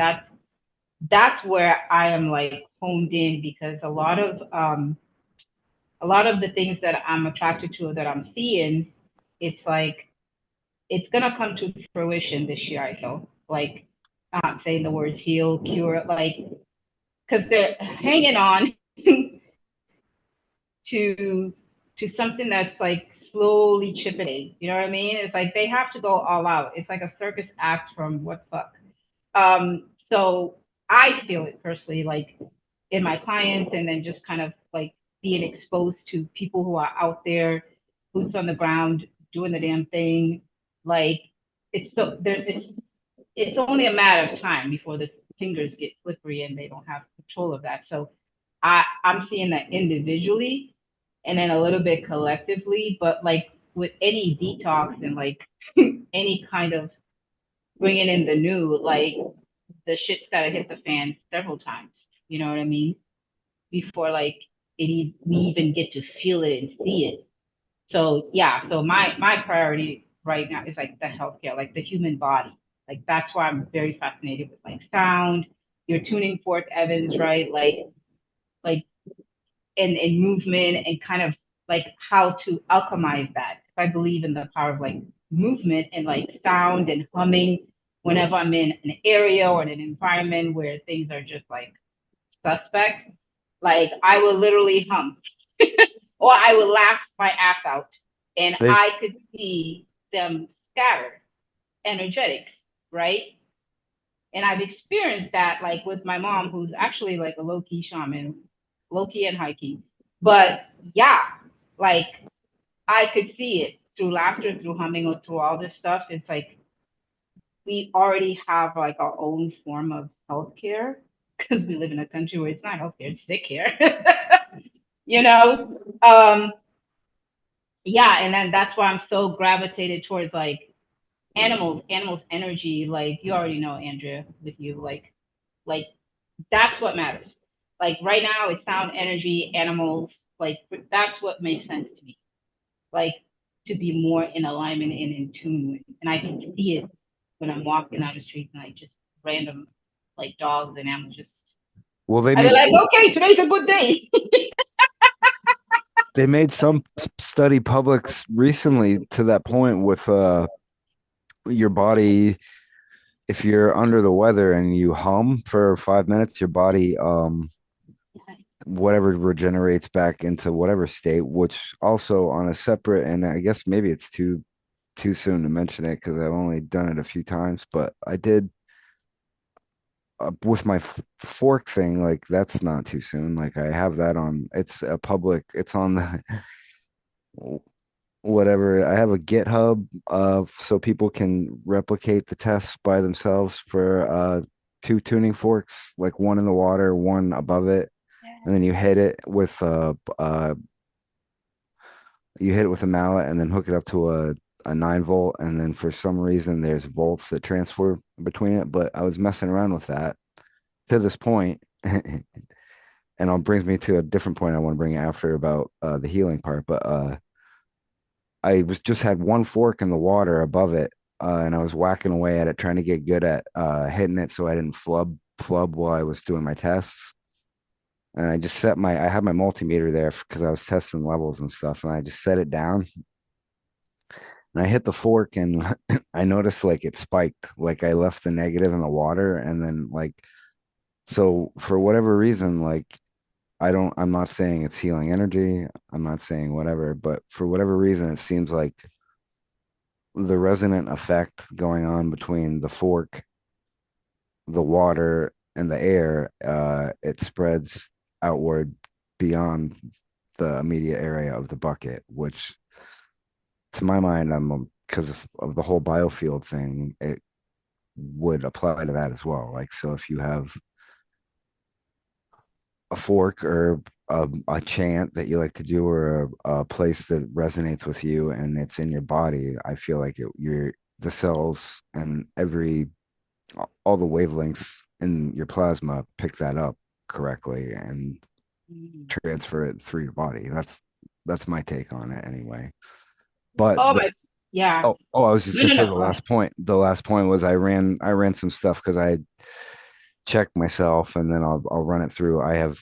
Speaker 3: that's where I am like honed in, because a lot of the things that I'm attracted to, that I'm seeing, it's like it's gonna come to fruition this year. I feel like I'm not saying the words heal, cure, like, because they're hanging on to something that's like slowly chipping away. You know what I mean? It's like they have to go all out. It's like a circus act from what fuck. So I feel it personally, like in my clients, and then just kind of like being exposed to people who are out there, boots on the ground, doing the damn thing. Like it's so there. It's only a matter of time before the fingers get slippery and they don't have control of that. So I'm seeing that individually, and then a little bit collectively, but like with any detox and like any kind of bringing in the new, like the shit's gotta hit the fan several times. You know what I mean? Before like we even get to feel it and see it. So yeah, so my priority right now is like the healthcare, like the human body. Like that's why I'm very fascinated with like sound. You're tuning forth Evans, right? Like and movement and kind of like how to alchemize that. I believe in the power of like movement and like sound and humming whenever I'm in an area or in an environment where things are just like suspect. Like I will literally hum or I would laugh my ass out and
Speaker 2: They
Speaker 3: I could see them scatter energetics, right? And I've experienced that like with my mom, who's actually like a low key shaman, low key and high key. But yeah, like I could see it through laughter, through humming, or through all this stuff. It's like we already have like our own form of healthcare because we live in a country where it's not healthcare, it's sick care. you know? Yeah, and then that's why I'm so gravitated towards like animals energy. Like you already know, Andrea, with you, like that's what matters. Like right now, it's sound, energy, animals. Like that's what makes sense to me. Like to be more in alignment and in tune with, and I can see it when I'm walking down the streets and like just random like dogs and animals just.
Speaker 2: well
Speaker 3: And they're like, okay, today's a good day.
Speaker 2: they made some study public recently to that point with your body. If you're under the weather and you hum for 5 minutes, your body whatever regenerates back into whatever state, which also on a separate, and I guess maybe it's too soon to mention it because I've only done it a few times, but I did with my fork thing. Like that's not too soon. Like I have that on. It's a public. It's on the whatever. I have a GitHub so people can replicate the tests by themselves for two tuning forks, like one in the water, one above it, and then you hit it with a mallet and then hook it up to a 9 volt, and then for some reason there's volts that transfer between it. But I was messing around with that to this point, and it brings me to a different point I want to bring after about the healing part. But I was just had one fork in the water above it, and I was whacking away at it, trying to get good at hitting it so I didn't flub while I was doing my tests. And I just I had my multimeter there because I was testing levels and stuff, and I just set it down and I hit the fork, and I noticed like it spiked, like I left the negative in the water, and then like so for whatever reason, like I'm not saying it's healing energy, I'm not saying whatever, but for whatever reason, it seems like the resonant effect going on between the fork, the water, and the air, it spreads outward beyond the immediate area of the bucket, which to my mind, because of the whole biofield thing, it would apply to that as well. Like, so if you have a fork or a chant that you like to do, or a place that resonates with you and it's in your body, I feel like the cells and all the wavelengths in your plasma pick that up correctly and transfer it through your body. That's my take on it anyway. But
Speaker 3: Yeah.
Speaker 2: I was just gonna say
Speaker 3: No.
Speaker 2: the last point was I ran some stuff because I checked myself, and then I'll run it through. I have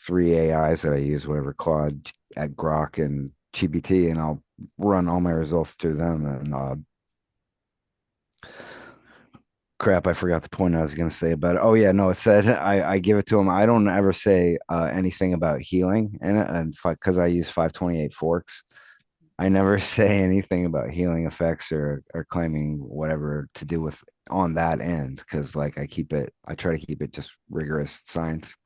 Speaker 2: 3 AIs that I use, whatever, Claude, at Grok, and GBT, and I'll run all my results through them. And crap, I forgot the point I was going to say about it. Oh yeah, no, it said I give it to them. I don't ever say anything about healing in it, and because I use 528 forks, I never say anything about healing effects or claiming whatever to do with on that end, because like I try to keep it just rigorous science.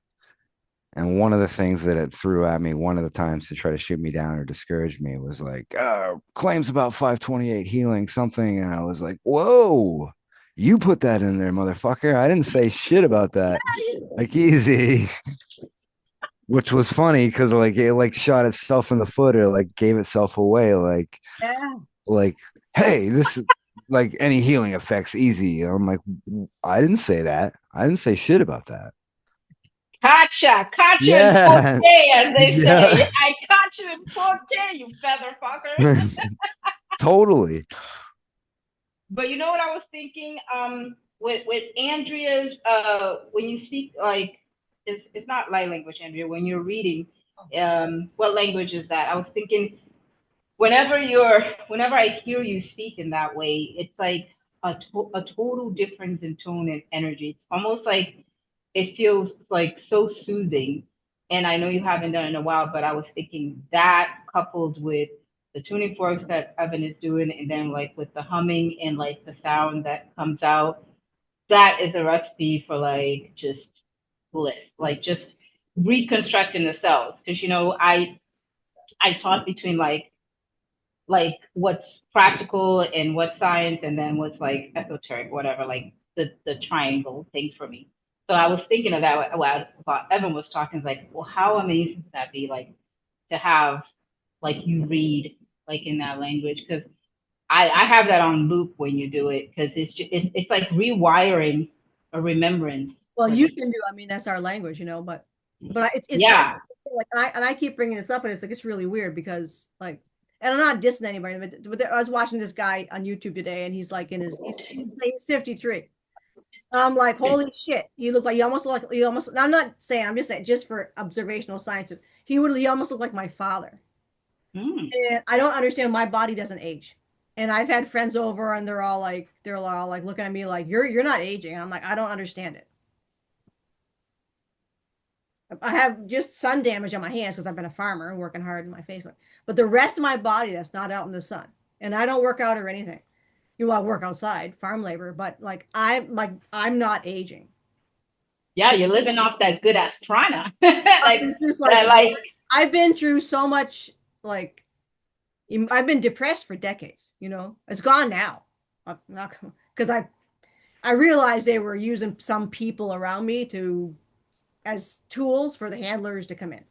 Speaker 2: And one of the things that it threw at me one of the times to try to shoot me down or discourage me was like, claims about 528 healing something. And I was like, whoa, you put that in there, motherfucker. I didn't say shit about that. Like, easy. Which was funny because like it like shot itself in the foot, or like gave itself away. Like, hey, this is like any healing effects easy. I'm like, I didn't say that. I didn't say shit about that.
Speaker 3: Gotcha, gotcha in
Speaker 2: Yeah.
Speaker 3: 4K, as they say.
Speaker 2: Yeah.
Speaker 3: I caught you in 4K, you feather fucker.
Speaker 2: Totally.
Speaker 3: But you know what I was thinking? With Andrea's when you speak like it's not light language, Andrea. When you're reading, what language is that? I was thinking whenever I hear you speak in that way, it's like a total difference in tone and energy. It's almost like it feels like so soothing. And I know you haven't done it in a while, but I was thinking that coupled with the tuning forks that Evan is doing, and then like with the humming and like the sound that comes out, that is a recipe for like just bliss, like just reconstructing the cells. Because I taught between like what's practical and what's science, and then what's like esoteric, whatever, like the triangle thing for me. So I was thinking of that while Evan was talking, like, well, how amazing would that be, like, to have like you read like in that language? Because I have that on loop when you do it, because it's like rewiring a remembrance.
Speaker 1: Well, you can do. I mean, that's our language, you know. But it's
Speaker 3: Yeah.
Speaker 1: like I keep bringing this up, and it's like it's really weird because like, and I'm not dissing anybody, but I was watching this guy on YouTube today, and he's like in his he's 53. I'm like, holy shit, you look like you almost look like you almost. I'm not saying. I'm just saying, just for observational science, he almost look like my father,
Speaker 3: Mm.
Speaker 1: and I don't understand. My body doesn't age. And I've had friends over, and they're all like looking at me like you're not aging. And I'm like, I don't understand it. I have just sun damage on my hands because I've been a farmer and working hard in my face. But the rest of my body that's not out in the sun, and I don't work out or anything. You know, I work outside, farm labor, but I'm not aging.
Speaker 3: Yeah, you're living off that good ass prana. Like
Speaker 1: It's just
Speaker 3: that, like
Speaker 1: I've been through so much. Like I've been depressed for decades. You know, it's gone now. I'm not because I realized they were using some people around me to as tools for the handlers to come in.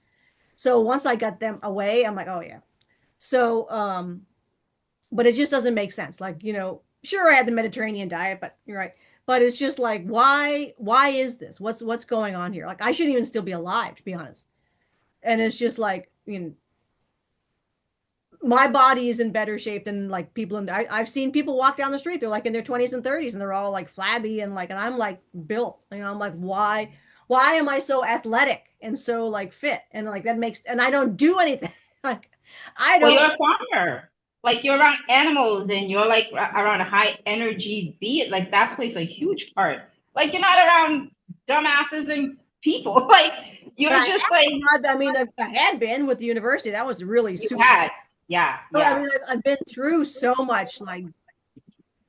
Speaker 1: So once I got them away, I'm like, oh yeah. So but it just doesn't make sense. Like, you know, sure I had the Mediterranean diet, but you're right. But it's just like, why is this? What's going on here? Like I shouldn't even still be alive, to be honest. And it's just like, you know, my body is in better shape than like people I've seen people walk down the street, they're like in their 20s and 30s, and they're all like flabby and like, and I'm like built, you know. I'm like, why am I so athletic and so like fit, and like that makes, and I don't do anything. Like I
Speaker 3: well, you're
Speaker 1: don't.
Speaker 3: a farmer. Like you're around animals and you're like around a high energy being. Like that plays a huge part. Like you're not around dumbasses and people. Like you're just like
Speaker 1: I mean, I had been with the university. That was really
Speaker 3: you
Speaker 1: super.
Speaker 3: had. Yeah,
Speaker 1: But I
Speaker 3: yeah.
Speaker 1: mean, I've been through so much like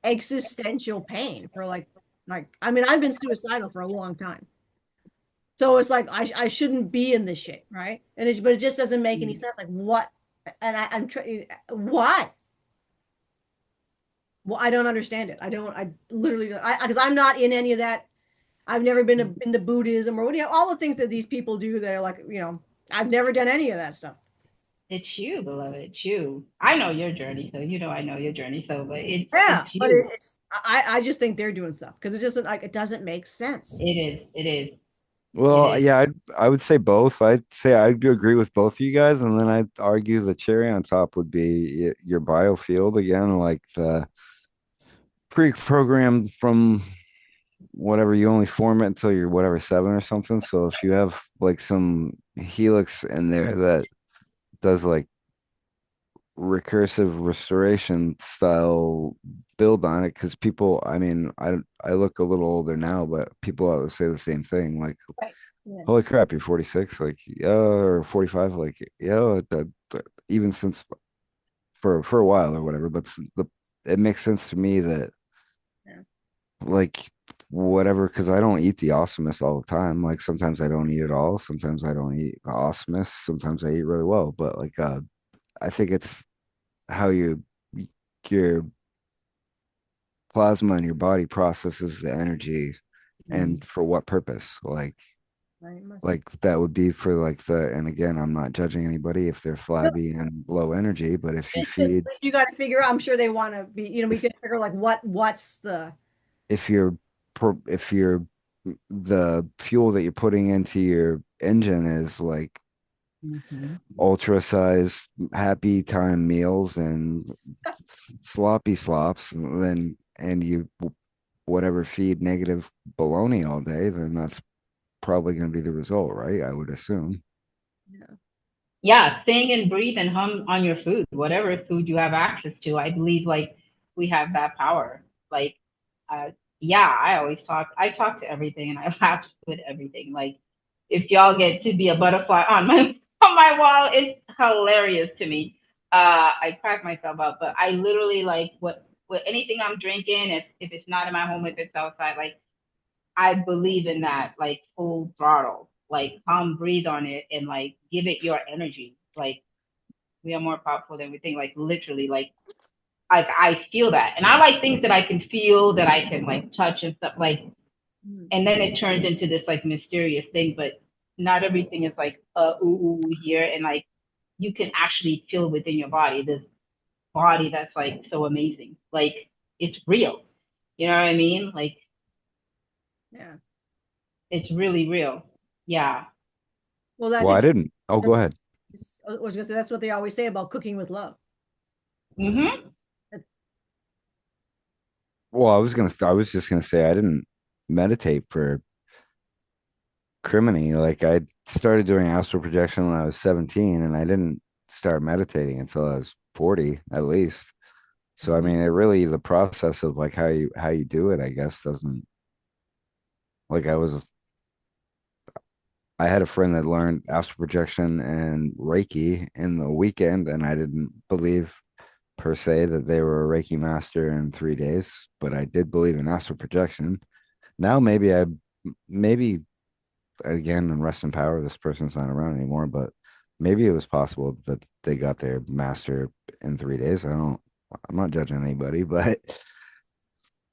Speaker 1: existential pain for like I mean, I've been suicidal for a long time. So it's like I shouldn't be in this shit, right? But it just doesn't make any sense. Like what? And I'm trying. Why? Well, I don't understand it. I don't. I literally because I'm not in any of that. I've never been into Buddhism or you know, all the things that these people do. They're like, you know, I've never done any of that stuff.
Speaker 3: It's you, beloved. It's you. I know your journey, so you know I know your journey. So, but
Speaker 1: Yeah,
Speaker 3: it's
Speaker 1: but
Speaker 3: you.
Speaker 1: I just think they're doing stuff because it just like it doesn't make sense.
Speaker 3: It is. It is. It
Speaker 2: Well,
Speaker 3: is.
Speaker 2: yeah, I would say both. I'd say I do agree with both of you guys, and then I'd argue the cherry on top would be your biofield again, like the pre-programmed from whatever you only form it until you're whatever 7 or something. So if you have like some helix in there that does like recursive restoration style build on it, because people, I mean, I look a little older now, but people always say the same thing, like,
Speaker 1: Right. Yeah.
Speaker 2: holy crap, you're 46, like, yeah, or 45, like, yeah, even since for a while or whatever, but it makes sense to me that
Speaker 1: Yeah.
Speaker 2: like whatever, because I don't eat the awesomeness all the time. Like sometimes I don't eat at all, sometimes I don't eat the awesomeness, sometimes I eat really well, but like I think it's how your plasma and your body processes the energy and for what purpose.
Speaker 1: Right.
Speaker 2: Like that would be for like the, and again, I'm not judging anybody if they're
Speaker 1: Yep.
Speaker 2: flabby and low energy, but if you
Speaker 1: It's just
Speaker 2: feed,
Speaker 1: you got to figure out. I'm sure they want to be. You know, we can figure like what's the
Speaker 2: if you're if you're the fuel that you're putting into your engine is like ultra sized happy time meals and sloppy slops, and then and you whatever feed negative baloney all day, then that's probably going to be the result, right? I would assume.
Speaker 1: Yeah.
Speaker 3: Yeah, sing and breathe and hum on your food, whatever food you have access to. I believe like we have that power. Like, uh, yeah, I talk to everything and I laugh with everything. Like, if y'all get to be a butterfly on my on my wall, it's hilarious to me. I crack myself up, but I literally like what anything I'm drinking, if it's not in my home, if it's outside, like I believe in that, like full throttle, like breathe on it and like give it your energy. Like we are more powerful than we think. Like literally, like I feel that, and I like things that I can feel, that I can like touch and stuff. Like, and then it turns into this like mysterious thing. But not everything is like ooh here, and like you can actually feel within your body this body that's like so amazing. Like it's real. You know what I mean? Like
Speaker 1: Yeah.
Speaker 3: it's really real. Yeah.
Speaker 1: Well, I
Speaker 2: Well, I
Speaker 1: think
Speaker 2: didn't. Oh, go ahead.
Speaker 1: I was gonna say that's what they always say about cooking with love.
Speaker 3: Mm-hmm.
Speaker 2: Well, I was just gonna say I didn't meditate for criminy. Like I started doing astral projection when I was 17, and I didn't start meditating until I was 40 at least. So I mean, it really the process of like how you do it, I guess, doesn't like I had a friend that learned astral projection and Reiki in the weekend, and I didn't believe per se that they were a Reiki master in 3 days, but I did believe in astral projection. Now maybe again, and rest in power, this person's not around anymore, but maybe it was possible that they got their master in 3 days. I'm not judging anybody, but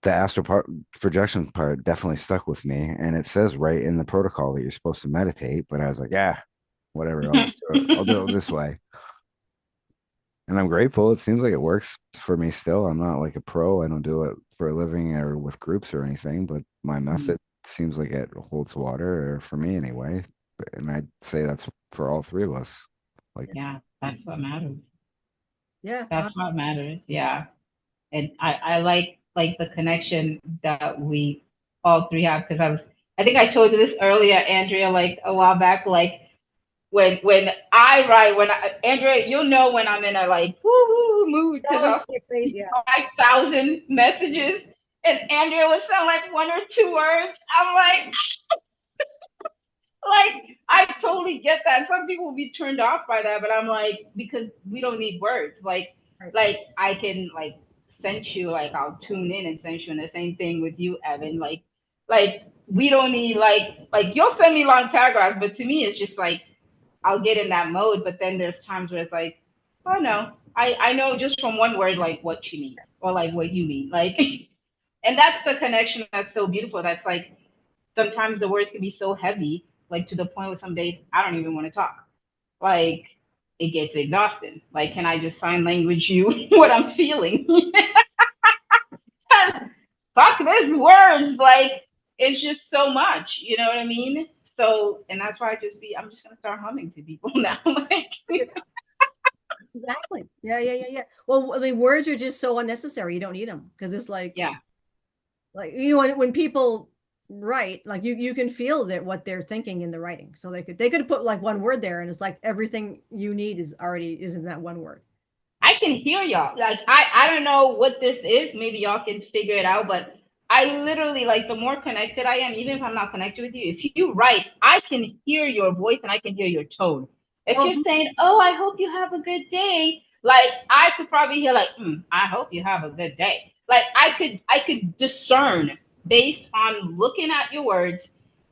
Speaker 2: the astral part projection part definitely stuck with me. And it says right in the protocol that you're supposed to meditate, but I was like, yeah, whatever, I'll do it this way. And I'm grateful. It seems like it works for me still. I'm not like a pro. I don't do it for a living or with groups or anything, but my method seems like it holds water, or for me anyway. And I'd say that's for all three of us. Like,
Speaker 3: Yeah, that's what matters.
Speaker 1: Yeah.
Speaker 3: That's what matters. Yeah. And I like the connection that we all three have because I think I told you this earlier, Andrea, like a while back, like when I write, Andrea, you'll know when I'm in a like woo mood because
Speaker 1: Always
Speaker 3: I'll
Speaker 1: get crazy. Yeah.
Speaker 3: 5,000 messages and Andrea would send like one or two words. I'm like I totally get that. Some people will be turned off by that, but I'm like, because we don't need words.
Speaker 1: Right.
Speaker 3: Like I can like send you, like I'll tune in and send you, and the same thing with you, Evan. Like we don't need like you'll send me long paragraphs, but to me it's just like I'll get in that mode. But then there's times where it's like, oh no, I know just from one word like what you mean or like what you mean. Like and that's the connection that's so beautiful. That's like sometimes the words can be so heavy, like to the point where some days I don't even want to talk. Like it gets exhausting. Like, can I just sign language you what I'm feeling? Fuck this words. Like it's just so much. You know what I mean? So, and that's why I'm just gonna start humming to people now. Like,
Speaker 1: Exactly. Yeah, yeah, yeah, yeah. Well, I mean, words are just so unnecessary. You don't need them because it's
Speaker 3: yeah,
Speaker 1: like you know when people write, like you can feel that what they're thinking in the writing. So they could put like one word there, and it's like everything you need is in that one word.
Speaker 3: I can hear y'all. Like I don't know what this is. Maybe y'all can figure it out, but I literally like the more connected I am, even if I'm not connected with you, if you write, I can hear your voice and I can hear your tone. If
Speaker 1: Well,
Speaker 3: you're saying, "Oh, I hope you have a good day," like I could probably hear like, "I hope you have a good day." Like I could discern based on looking at your words,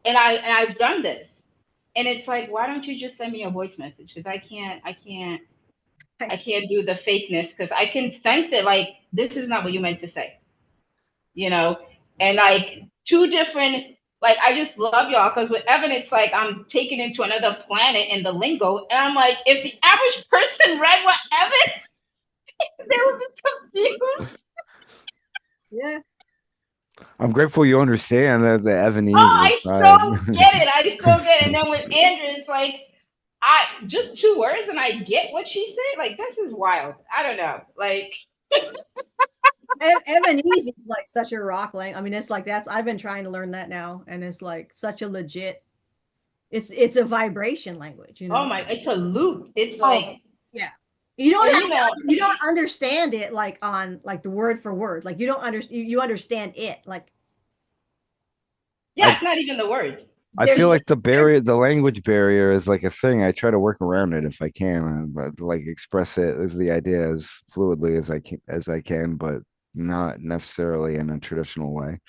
Speaker 3: and I've done this, and it's like, why don't you just send me a voice message? Because I can't do the fakeness because I can sense it. Like this is not what you meant to say, you know. And like two different. Like I just love y'all because with Evan, it's like I'm taken into another planet in the lingo, and I'm like, if the average person read what Evan, they would be confused.
Speaker 1: yeah.
Speaker 2: I'm grateful you understand the
Speaker 6: Oh,
Speaker 2: Evanese
Speaker 6: I
Speaker 2: side.
Speaker 6: so get it. I so get it. And then with Andrew, it's like I just 2 words and I get what she said. Like this is wild. I don't know. Like
Speaker 1: Evanese is like such a rock language. I mean, it's like I've been trying to learn that now, and it's like such a legit. It's a vibration language, you
Speaker 6: oh
Speaker 1: know.
Speaker 6: my, it's a loop. It's
Speaker 1: Oh,
Speaker 6: like
Speaker 1: yeah. You don't
Speaker 6: and
Speaker 1: have to, you don't understand it like on like the word for word. Like you don't understand, you understand it. Like
Speaker 6: yeah,
Speaker 2: I
Speaker 6: it's not even the words.
Speaker 2: I
Speaker 1: there's
Speaker 2: feel like the language barrier is like a thing. I try to work around it if I can, but like express it as the idea as fluidly as I can, but not necessarily in a traditional way.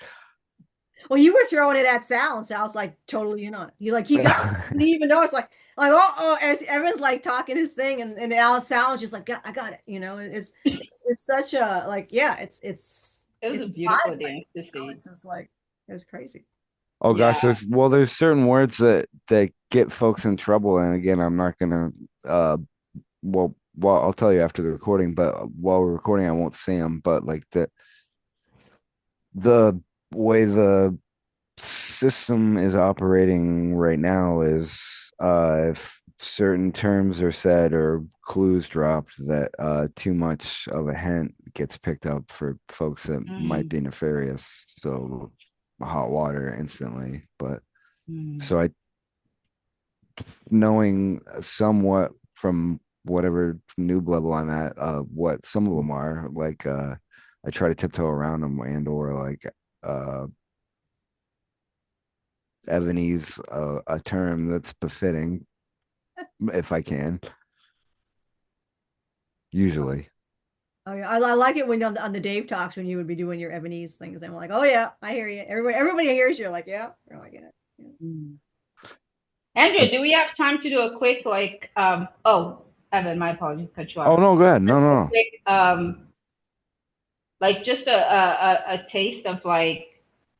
Speaker 1: well, you were throwing it at Sal, and Sal's like totally in on it. You like he got it. He didn't even know it's like as everyone's like talking his thing, and Sal is just like, I got it. You know, it's such a like yeah,
Speaker 6: It was
Speaker 1: it's
Speaker 6: a beautiful
Speaker 1: live,
Speaker 6: dance to
Speaker 1: you know,
Speaker 6: see.
Speaker 1: it's just like it's crazy.
Speaker 2: Oh gosh,
Speaker 6: Yeah.
Speaker 2: there's certain words that get folks in trouble, and again, I'm not gonna well I'll tell you after the recording, but while we're recording, I won't say them. But like the way the system is operating right now is if certain terms are said or clues dropped that too much of a hint gets picked up for folks that might
Speaker 6: Mm,
Speaker 2: be nefarious. So hot water instantly. But
Speaker 6: mm,
Speaker 2: so I knowing somewhat from whatever noob level I'm at, what some of them are like I try to tiptoe around them and or like uh Evanese a term that's befitting if I can. Usually,
Speaker 1: Oh yeah, I like it when on the Dave talks when you would be doing your Ebeneeze things. I'm like, oh yeah, I hear you. Everybody hears you. Like, yeah, you're like, yeah. Yeah.
Speaker 6: mm. Andrew, do we have time to do a quick like oh Evan, my apologies, cut you
Speaker 2: oh
Speaker 6: off.
Speaker 2: no, go ahead. No,
Speaker 6: Just
Speaker 2: no,
Speaker 6: a
Speaker 2: no.
Speaker 6: quick like just a taste of like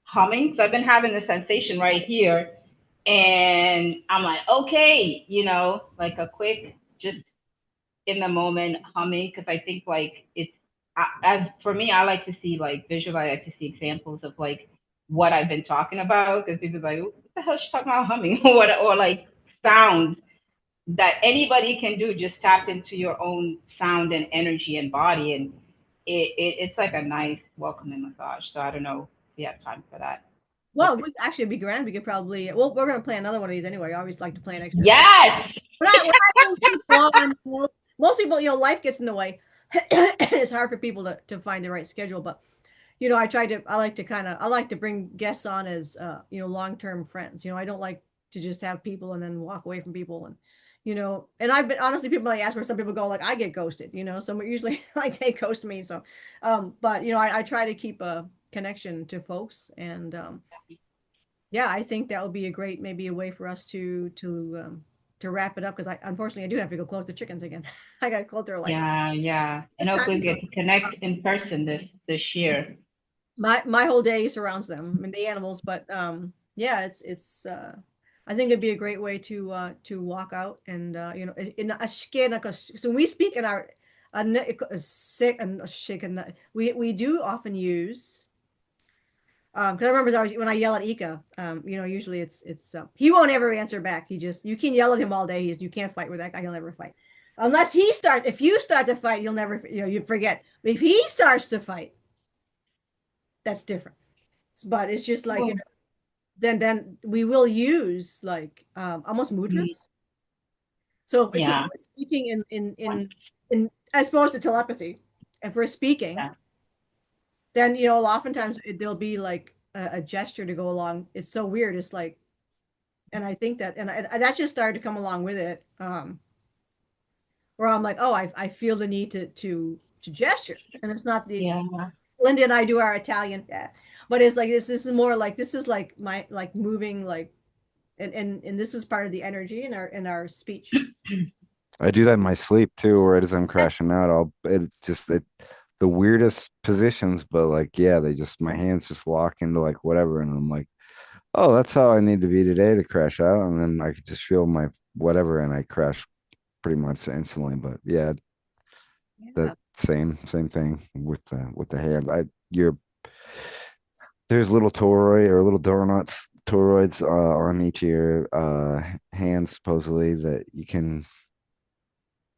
Speaker 6: humming. So I've been having the sensation right here and I'm like, okay, like a quick just in the moment humming because I think like it's for me I like to see like visualize, I like to see examples of like what I've been talking about because people are like what the hell is she talking about humming or like sounds that anybody can do, just tap into your own sound and energy and body and it's like a nice welcoming massage. So I don't know if you have time for that.
Speaker 1: Well, we actually it'd be grand. We could probably well, we're gonna play another one of these anyway. I always like to play an extra.
Speaker 6: Yes.
Speaker 1: When I think too long, most people, life gets in the way. It's hard for people to find the right schedule, but I like to bring guests on as long-term friends. I don't like to just have people and then walk away from people and I've been honestly people might ask where some people go like I get ghosted, so usually like they ghost me. So but I try to keep a connection to folks and yeah, I think that would be a great maybe a way for us to wrap it up because I unfortunately I do have to go close the chickens again. I got to close their like
Speaker 6: Yeah, yeah. And
Speaker 1: time
Speaker 6: hopefully we
Speaker 1: is
Speaker 6: get to connect in person this year.
Speaker 1: my whole day surrounds them and the animals, but yeah, it's I think it'd be a great way to walk out and in a skin so we speak in our sick and shaken we do often use because I remember when I yell at Ika, usually it's he won't ever answer back. You can yell at him all day. You can't fight with that guy. He'll never fight unless if you start to fight, you'll never you forget. But if he starts to fight, that's different. But it's just like
Speaker 6: Well,
Speaker 1: then we will use like almost
Speaker 6: mm,
Speaker 1: mudras. So if
Speaker 6: yeah,
Speaker 1: we're speaking in as opposed to telepathy, if we're speaking,
Speaker 6: yeah,
Speaker 1: then oftentimes there'll be like a gesture to go along. It's so weird. It's like and I think that and that just started to come along with it where I'm like oh I feel the need to gesture and it's not the
Speaker 6: yeah.
Speaker 1: Linda and I do our Italian yeah. But it's like this is more like this is like my like moving like and this is part of the energy in our speech.
Speaker 2: I do that in my sleep too, or as I'm crashing out, the weirdest positions, but like yeah, they just my hands just lock into like whatever, and I'm like, oh, that's how I need to be today to crash out, and then I could just feel my whatever, and I crash pretty much instantly. But yeah,
Speaker 1: Yeah.
Speaker 2: that same thing with the hand. I you're There's little toroid or little donuts, toroids on each of your hands, supposedly, that you can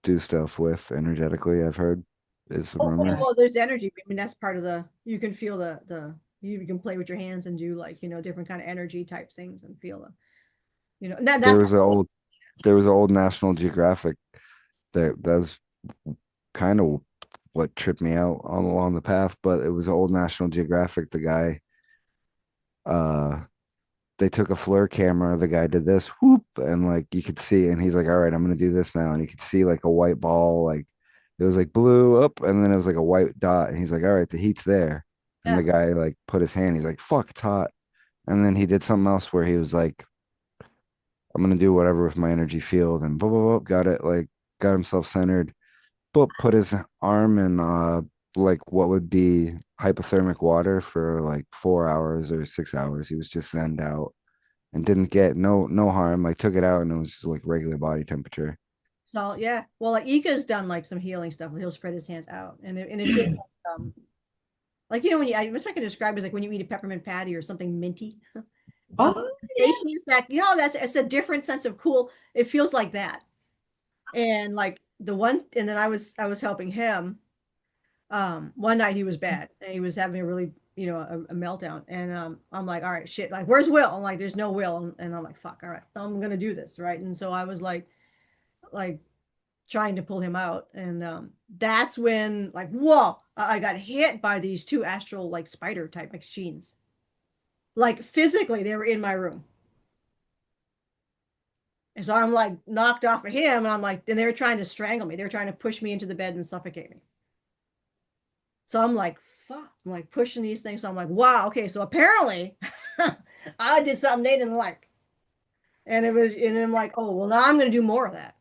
Speaker 2: do stuff with energetically. I've heard is the rumor.
Speaker 1: Well, there's energy. I mean, that's part of the. You can feel you can play with your hands and do like different kind of energy type things and feel the
Speaker 2: There
Speaker 1: that's
Speaker 2: was an old there was an old National Geographic that was kind of what tripped me out all along the path, but it was an old National Geographic. The guy, uh, they took a FLIR camera. The guy did this, whoop, and like you could see, and he's like, "All right, I'm gonna do this now," and you could see like a white ball, like it was like blue up, and then it was like a white dot, and he's like, "All right, the heat's there," and
Speaker 1: yeah.
Speaker 2: the guy like put his hand, he's like, "Fuck, it's hot," and then he did something else where he was like, "I'm gonna do whatever with my energy field," and blah blah blah, got it, like got himself centered, but put his arm in like what would be hypothermic water for like 4 hours or 6 hours. He was just zenned out and didn't get no harm. Like took it out and it was just like regular body temperature.
Speaker 1: So yeah, well, like Ika's done like some healing stuff. He'll spread his hands out, and it feels like when you I wish I could describe it as like when you eat a peppermint patty or something minty.
Speaker 6: Oh, yeah.
Speaker 1: Sensation is that that's it's a different sense of cool. It feels like that, and like and then I was helping him. One night he was bad and he was having a really a meltdown, and I'm like, all right, shit, like where's Will? I'm like, there's no Will, and I'm like, fuck, all right, I'm gonna do this, right? And so I was like trying to pull him out, and that's when like whoa, I got hit by these two astral like spider type machines, like physically they were in my room. And so I'm like knocked off of him, and I'm like, and they were trying to strangle me. They were trying to push me into the bed and suffocate me. So I'm like, fuck. I'm like pushing these things. So I'm like, wow, okay. So apparently I did something they didn't like. And I'm like, oh, well, now I'm going to do more of that.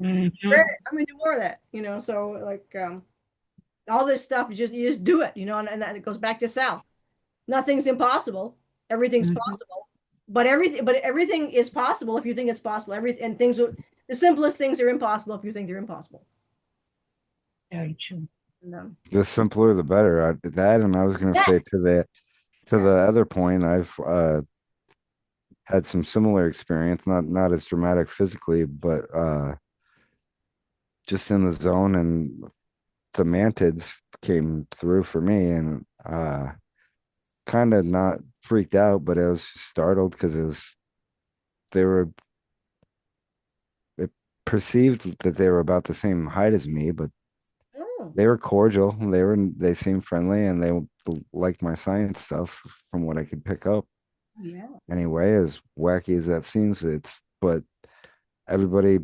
Speaker 6: Mhm.
Speaker 1: I'm going to do more of that, So like, all this stuff, you just do it, and it goes back to Sal. Nothing's impossible. Everything's
Speaker 6: Mhm.
Speaker 1: possible. But everything is possible if you think it's possible. The simplest things are impossible if you think they're impossible.
Speaker 6: Very true.
Speaker 1: And,
Speaker 2: The simpler, the better. That, and I was gonna
Speaker 1: yeah,
Speaker 2: say to the other point, I've had some similar experience, not as dramatic physically, but just in the zone, and the mantids came through for me, and kind of not freaked out, but I was just startled because they were it perceived that they were about the same height as me, but
Speaker 1: oh,
Speaker 2: they were cordial. They seemed friendly, and they liked my science stuff from what I could pick up.
Speaker 1: yeah.
Speaker 2: Anyway, as wacky as that seems, but everybody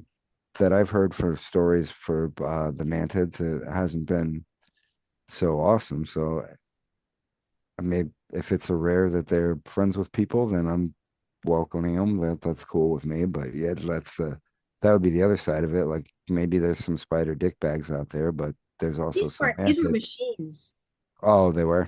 Speaker 2: that I've heard for stories for the mantids, it hasn't been so awesome. So I mean, if it's a rare that they're friends with people, then I'm welcoming them. That's cool with me. But yeah, that would be the other side of it. Like maybe there's some spider dick bags out there, but there's also some
Speaker 1: These were
Speaker 2: mantid.
Speaker 1: machines.
Speaker 2: Oh, they were.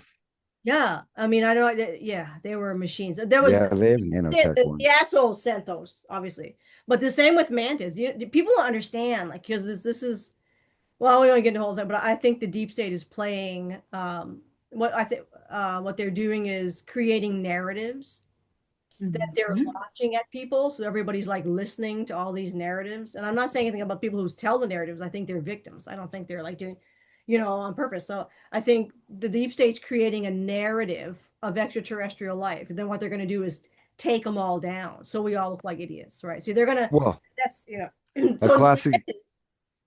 Speaker 1: Yeah, I mean, I don't. Yeah, they were machines. There was
Speaker 2: Yeah, they have nanotech
Speaker 1: the
Speaker 2: ones.
Speaker 1: asshole sent those, obviously, but the same with mantis. People don't understand, like, because this is well, we don't get into the whole thing, but I think the deep state is playing. What I think what they're doing is creating narratives that they're
Speaker 6: Mhm.
Speaker 1: launching at people, so everybody's like listening to all these narratives. And I'm not saying anything about people who tell the narratives. I think they're victims. I don't think they're like doing, on purpose. So I think the deep state's creating a narrative of extraterrestrial life, and then what they're going to do is take them all down, so we all look like idiots, right? So they're gonna.
Speaker 2: Well,
Speaker 1: That's
Speaker 2: a
Speaker 1: so
Speaker 2: classic a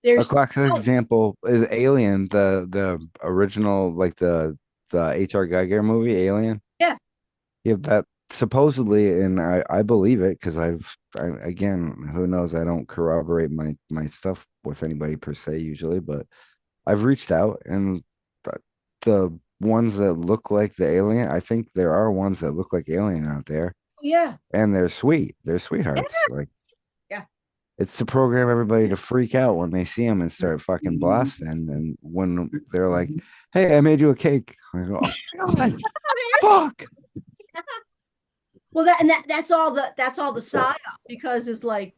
Speaker 1: there's
Speaker 2: classic example is Alien, the original, like the H.R. Geiger movie, Alien.
Speaker 1: yeah.
Speaker 2: Yeah, that supposedly, and I believe it because again, who knows? I don't corroborate my stuff with anybody per se usually, but I've reached out, and the ones that look like the alien, I think there are ones that look like alien out there,
Speaker 1: Yeah.
Speaker 2: and they're sweet. They're
Speaker 1: Yeah.
Speaker 2: sweethearts. Like
Speaker 1: Yeah.
Speaker 2: it's to program everybody to freak out when they see them and start fucking blasting. And when they're like, "Hey, I made you a cake," I go, "Oh my god, fuck!"
Speaker 1: Well, that's all the psyop, because it's like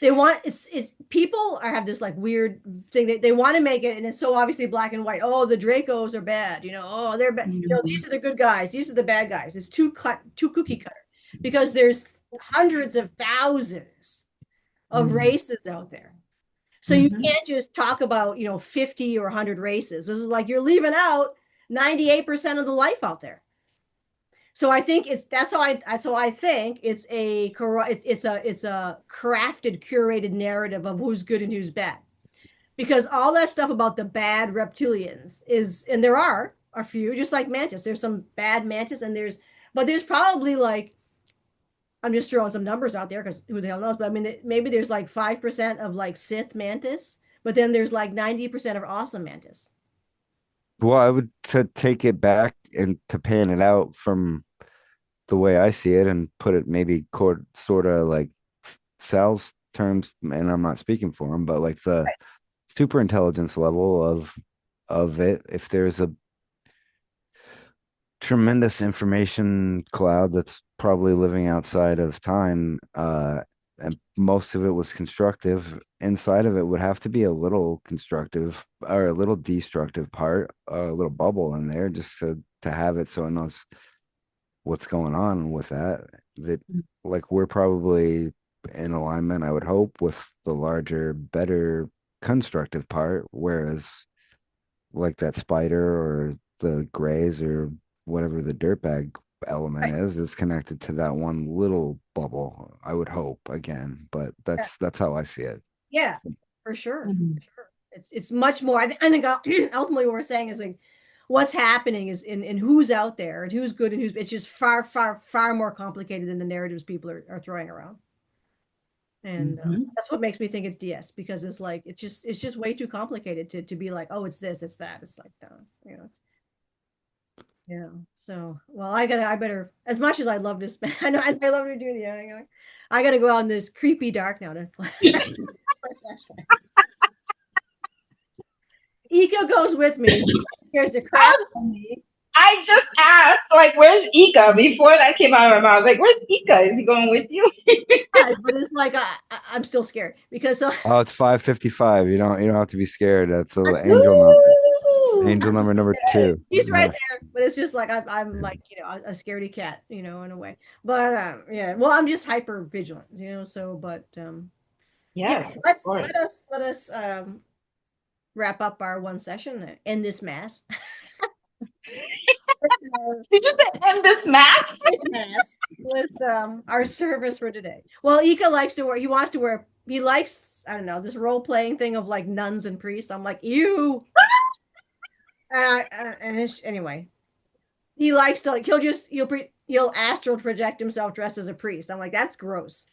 Speaker 1: they want it's people have this like weird thing that they want to make it, and it's so obviously black and white. Oh, the Dracos are bad, oh, they're bad. These are the good guys, these are the bad guys. It's too cookie cutter because there's hundreds of thousands of races out there. So you can't just talk about, 50 or 100 races. This is like you're leaving out 98% of the life out there. So I think I think it's a crafted, curated narrative of who's good and who's bad. Because all that stuff about the bad reptilians and there are a few, just like mantis. There's some bad mantis, but there's probably like, I'm just throwing some numbers out there because who the hell knows? But I mean, maybe there's like 5% of like Sith mantis, but then there's like 90% of awesome mantis.
Speaker 2: Well, I would to take it back and to pan it out from the way I see it and put it maybe sort of like Sal's terms, and I'm not speaking for him, but like the super intelligence level of it. If there's a tremendous information cloud that's probably living outside of time, and most of it was constructive, inside of it would have to be a little constructive or a little destructive part, a little bubble in there just to have it so it knows what's going on with that like we're probably in alignment, I would hope, with the larger, better constructive part, whereas like that spider or the grays or whatever the dirtbag element is connected to that one little bubble, I would hope, again, but that's how I see it.
Speaker 1: Yeah, for sure. For sure. It's much more. I think ultimately what we're saying is like what's happening is in who's out there and who's good and who's. It's just far, far, far more complicated than the narratives people are throwing around. And that's what makes me think it's DS, because it's like it's just way too complicated to be like, oh, it's this, it's that. It's like no, yeah. So well, I better, as much as I love this I know as I love to do the I gotta go out in this creepy dark now to play. Ika goes with me. She scares the crap out of me.
Speaker 6: I just asked, like, where's Ika? Before that came out of my mouth, like, where's Ika? Is he going with you?
Speaker 1: Yes, but it's like I'm still scared because
Speaker 2: Oh, it's 5:55. You don't have to be scared. That's the angel number. Angel number two.
Speaker 1: he's right there, but it's just like I'm like a scaredy cat, in a way. But yeah, well, I'm just hyper vigilant, So, but yes, let us wrap up our one session and end this mass.
Speaker 6: Did you say end this mass?
Speaker 1: With our service for today. Well, Ika likes to wear. He wants to wear. He likes. I don't know, this role playing thing of like nuns and priests. I'm like, ew. Anyway, he likes to like. He'll astral project himself dressed as a priest. I'm like, that's gross.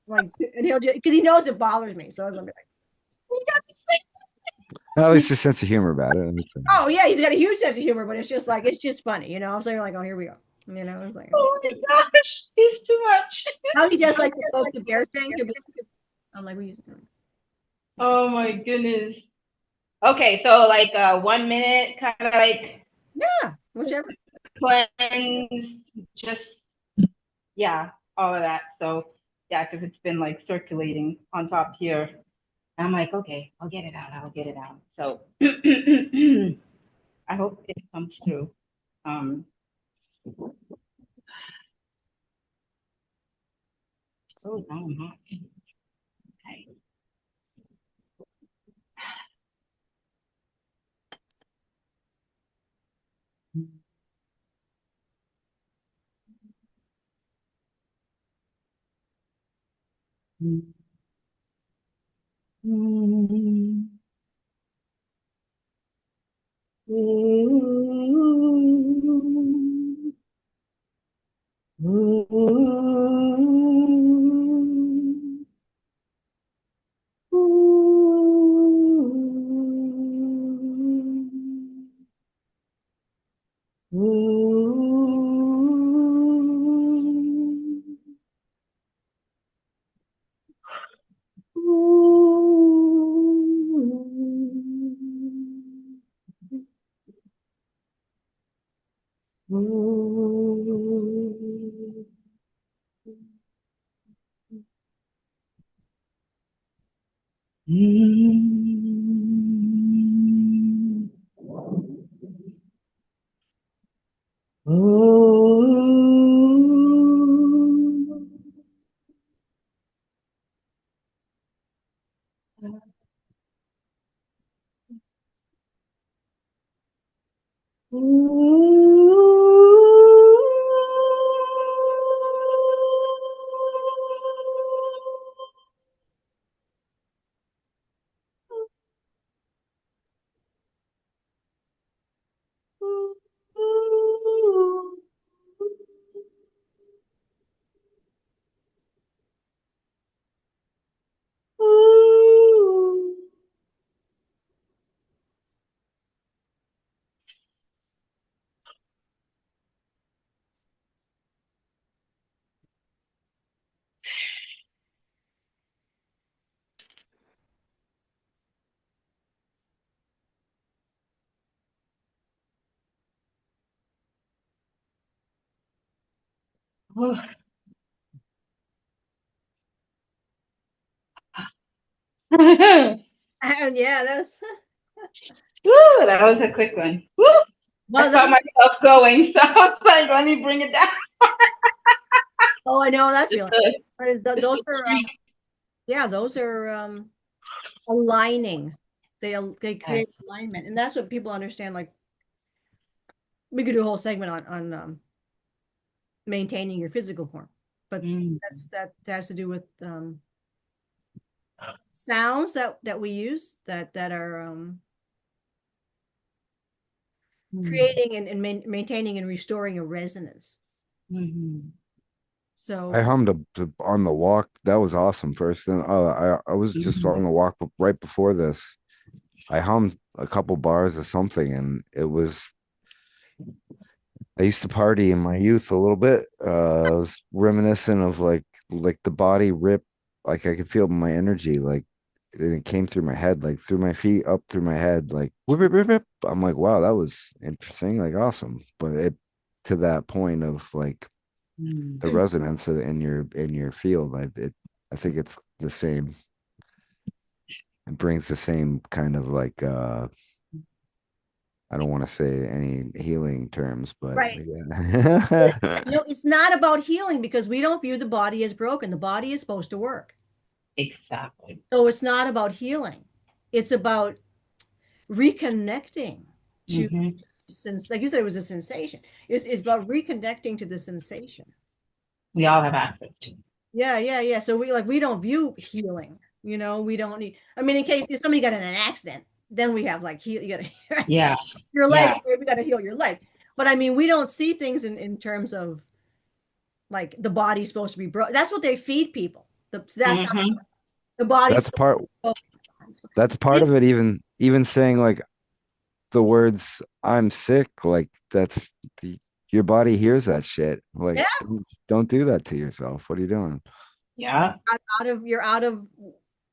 Speaker 1: Like, and he'll just because he knows it bothers me. So I was like,
Speaker 2: at least a sense of humor about it.
Speaker 1: oh yeah, he's got a huge sense of humor, but it's just like it's just funny, I'm saying like, oh, here we go. It's like,
Speaker 6: oh my gosh, it's too much.
Speaker 1: How he does like the poke the bear thing. I'm like,
Speaker 6: oh my goodness. Okay, so like 1 minute, kind of like
Speaker 1: whichever.
Speaker 6: Cleanse, just all of that. So because it's been like circulating on top here. I'm like, okay, I'll get it out. So I hope it comes through. Oh, now I'm hot. Okay. Ooh.
Speaker 1: And yeah, that's
Speaker 6: Woo, that was a quick one. Woo, I
Speaker 1: well.
Speaker 6: felt myself going, so I was like, let me bring it down.
Speaker 1: Oh, I know that
Speaker 6: Just
Speaker 1: feeling.
Speaker 6: the, just
Speaker 1: Those
Speaker 6: the
Speaker 1: are
Speaker 6: street.
Speaker 1: yeah, those are aligning. They
Speaker 6: Yes.
Speaker 1: create alignment, and that's what people understand. Like we could do a whole segment on maintaining your physical form, but
Speaker 6: Mm,
Speaker 1: that has to do with sounds that we use that are
Speaker 6: mm,
Speaker 1: creating and maintaining and restoring a resonance.
Speaker 6: mm,
Speaker 2: I
Speaker 1: So
Speaker 2: hummed on the walk. That was awesome. First, then I was just
Speaker 6: mm,
Speaker 2: on the walk right before this. I hummed a couple bars of something, and it was. I used to party in my youth a little bit. I was reminiscent of like the body rip, like I could feel my energy, like and it came through my head, like through my feet, up through my head, like whip, whip, whip, whip. I'm like, wow, that was interesting, like awesome. But it to that point of like
Speaker 6: mm.
Speaker 2: the resonance in your field, I think it's the same. It brings the same kind of like I don't want to say any healing terms, but
Speaker 1: right.
Speaker 2: yeah.
Speaker 1: It's not about healing because we don't view the body as broken. The body is supposed to work.
Speaker 6: Exactly.
Speaker 1: So it's not about healing. It's about reconnecting to
Speaker 6: Mm-hmm.
Speaker 1: since like you said, it was a sensation. It's about reconnecting to the sensation.
Speaker 6: We all have access to.
Speaker 1: Yeah, yeah, yeah. So we don't view healing. We don't need. I mean, in case if somebody got in an accident, then we have like heal. You gotta
Speaker 6: Yeah,
Speaker 1: your leg.
Speaker 6: yeah.
Speaker 1: Okay, we gotta heal your leg. But I mean, we don't see things in terms of like the body's supposed to be broken. That's what they feed people. That's not
Speaker 6: Mm-hmm.
Speaker 1: the body's
Speaker 2: that's
Speaker 1: supposed
Speaker 2: part
Speaker 1: to
Speaker 2: that's part of it, even saying like the words I'm sick, like that's the your body hears that shit. Like
Speaker 1: yeah,
Speaker 2: don't do that to yourself. What are you doing?
Speaker 6: Yeah.
Speaker 1: you're out of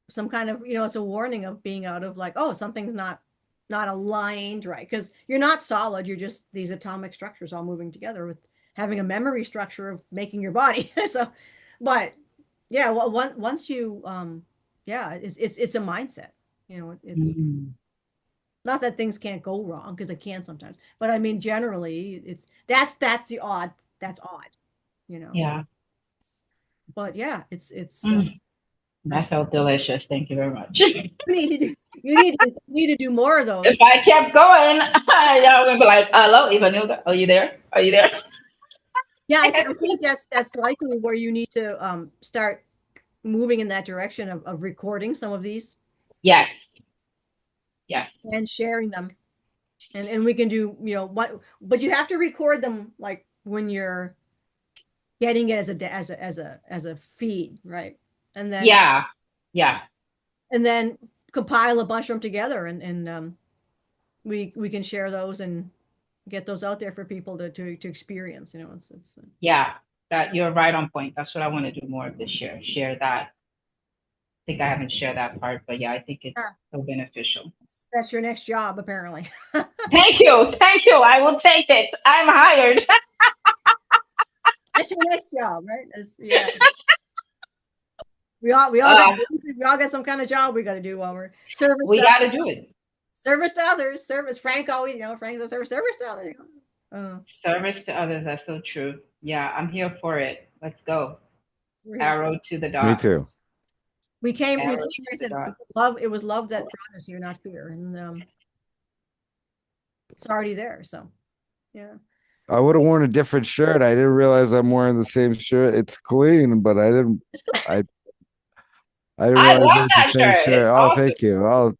Speaker 1: some kind of it's a warning of being out of like oh something's not aligned right because you're not solid, you're just these atomic structures all moving together with having a memory structure of making your body. So but yeah, well once you yeah, it's a mindset. It's
Speaker 6: Mm-hmm.
Speaker 1: not that things can't go wrong because it can sometimes, but I mean generally it's that's odd, you know
Speaker 6: Yeah.
Speaker 1: but yeah, it's
Speaker 6: Mm.
Speaker 1: that's
Speaker 6: That felt delicious. Thank you very much.
Speaker 1: you need to do, you need to do more of
Speaker 6: If
Speaker 1: those.
Speaker 6: I kept going, y'all would be like, "Hello, Ivanilda, are you there? Are you there?"
Speaker 1: Yeah, I think that's likely where you need to start moving in that direction of recording some of these
Speaker 6: Yes. Yes.
Speaker 1: and sharing them. And we can do, what but you have to record them like when you're getting it as a feed, right? And then
Speaker 6: Yeah. Yeah.
Speaker 1: and then compile a bunch of them together and we can share those and get those out there for people to experience, it's
Speaker 6: Yeah. That you're right on point. That's what I want to do more of this year. Share that. I think I haven't shared that part, but yeah, I think it's
Speaker 1: yeah,
Speaker 6: so beneficial.
Speaker 1: that's your next job apparently.
Speaker 6: Thank you. Thank you. I will take it. I'm hired.
Speaker 1: That's your next job, right? Yeah.
Speaker 6: Uh,
Speaker 1: We all got some kind of job we got to do while we're service
Speaker 6: we
Speaker 1: to
Speaker 6: got to do it.
Speaker 1: service to others. Service Frank always, Frank's a service to others.
Speaker 6: Service to others. That's so true. Yeah, I'm here for it. Let's go. Arrow to the
Speaker 2: Me
Speaker 6: dot.
Speaker 2: too.
Speaker 1: We came.
Speaker 6: Arrow
Speaker 1: I
Speaker 6: to the
Speaker 1: said,
Speaker 6: dot.
Speaker 1: love. It was love that brought us here, not fear, and it's already there. So, yeah.
Speaker 2: I would have worn a different shirt. I didn't realize I'm wearing the same shirt. It's clean, but I didn't. I didn't
Speaker 6: I
Speaker 2: realize it
Speaker 6: love
Speaker 2: was the
Speaker 6: that
Speaker 2: same
Speaker 6: shirt.
Speaker 2: shirt.
Speaker 6: It's
Speaker 2: Oh,
Speaker 6: awesome.
Speaker 2: thank you. Oh,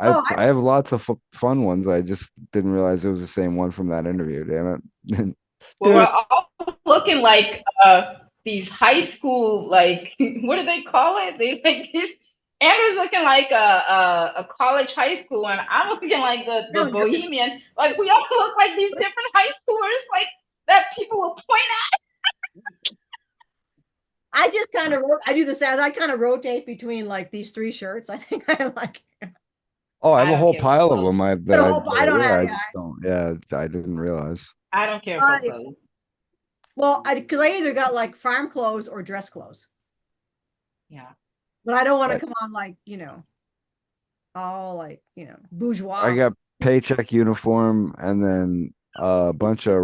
Speaker 1: Oh,
Speaker 2: I have lots of fun ones. I just didn't realize it was the same one from that interview. Damn it.
Speaker 6: Well,
Speaker 2: Dude,
Speaker 6: we're all looking like these high school, like what do they call it? They like Andrew's looking like a college high school, and I'm looking like the
Speaker 1: no, you're.
Speaker 6: bohemian. Like we all look like these different high schoolers, like that people will point at.
Speaker 1: I just kind of I do the same. I kind of rotate between like these three shirts. I think I like.
Speaker 2: oh, I have
Speaker 6: I
Speaker 2: a
Speaker 6: don't
Speaker 2: whole
Speaker 6: care what
Speaker 2: pile of
Speaker 6: clothes.
Speaker 2: them. I
Speaker 1: I don't
Speaker 2: wear.
Speaker 1: have.
Speaker 2: I
Speaker 1: Yeah.
Speaker 2: just don't. Yeah, I didn't realize.
Speaker 6: I don't care about clothes.
Speaker 1: Well, because I either got like farm clothes or dress clothes,
Speaker 6: Yeah.
Speaker 1: but I don't want to
Speaker 2: Right.
Speaker 1: come on like all like bourgeois.
Speaker 2: I got paycheck uniform and then a bunch of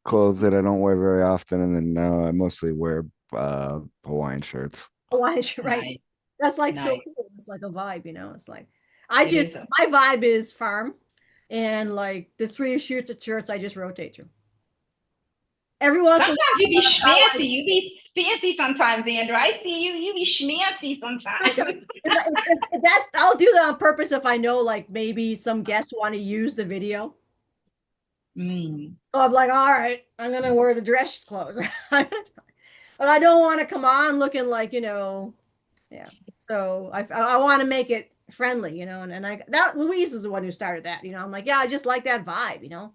Speaker 2: clothes that I don't wear very often, and then now I mostly wear Hawaiian shirts.
Speaker 1: Hawaiian shirt, right?
Speaker 6: Nice.
Speaker 1: That's like so
Speaker 6: Nice.
Speaker 1: cool. It's like a vibe, It's like
Speaker 6: It is
Speaker 1: my vibe is farm, and like the three shirts I just rotate through. Every once in a
Speaker 6: Sometimes you be
Speaker 1: while,
Speaker 6: schmancy. You be fancy sometimes, Andrew. I see you. You be schmancy sometimes.
Speaker 1: if that I'll do that on purpose if I know like maybe some guests want to use the video.
Speaker 6: Mm.
Speaker 1: So I'm like, all right, I'm gonna wear the dress clothes. But I don't want to come on looking like, yeah. So I want to make it friendly, and that Louise is the one who started that, I'm like, yeah, I just like that vibe,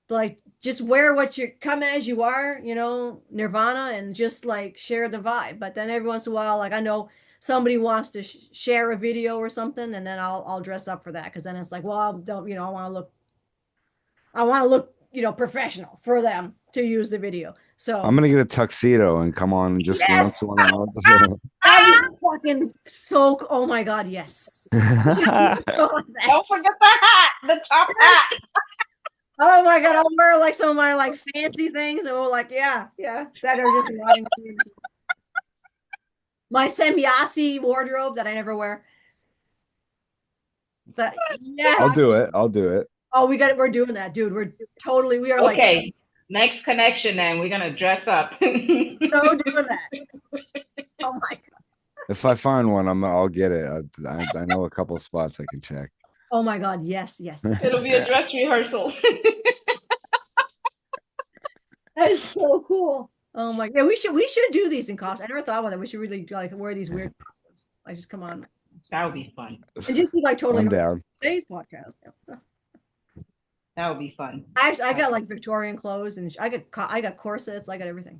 Speaker 1: like just wear what you come as you are, Nirvana, and just like share the vibe. But then every once in a while, like I know somebody wants to share a video or something, and then I'll dress up for that because then it's like, well, I don't, I want to look, professional for them to use the video. So
Speaker 2: I'm gonna get a tuxedo and come on just
Speaker 1: yes,
Speaker 2: once in a while.
Speaker 1: that is fucking so. Oh my god, yes.
Speaker 6: Don't forget the hat, the top hat.
Speaker 1: Oh my god, I'll wear like some of my like fancy things, and we're like, yeah, that are just wanting my semyasi wardrobe that I never wear. That yes,
Speaker 2: I'll do it. I'll do it.
Speaker 1: Oh, we're doing that, dude. We are like
Speaker 6: Okay, next connection. Then we're gonna dress up.
Speaker 1: so doing that. Oh my god.
Speaker 2: If I find one, I'll get it. I know a couple spots I can check.
Speaker 1: Oh my god, yes.
Speaker 6: It'll be a dress rehearsal.
Speaker 1: That is so cool. Oh my god, we should do these in costume. I never thought about that. We should really like wear these weird costumes. Like just come on.
Speaker 6: That would be fun.
Speaker 1: And just be like totally
Speaker 2: I'm down.
Speaker 1: Today's podcast.
Speaker 6: That would be fun.
Speaker 1: I got like Victorian clothes, and I got corsets. I got everything.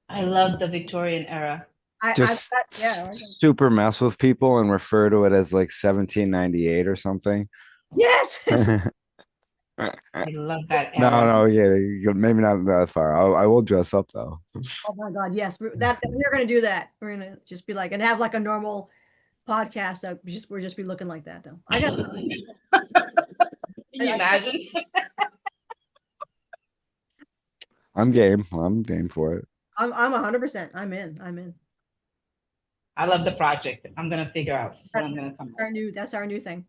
Speaker 6: I love the Victorian era.
Speaker 2: Just super mess with people and refer to it as like 1798 or something.
Speaker 1: Yes.
Speaker 6: I love that era.
Speaker 2: No, yeah, maybe not that far. I will dress up though.
Speaker 1: Oh my god, yes. We're gonna do that. We're gonna just be like and have like a normal podcast that we're just be looking like that though. I got.
Speaker 6: Can you imagine?
Speaker 2: I'm game. I'm game for it.
Speaker 1: I'm 100%. I'm in.
Speaker 6: I love the project. I'm gonna figure out what I'm gonna come.
Speaker 1: That's our new thing.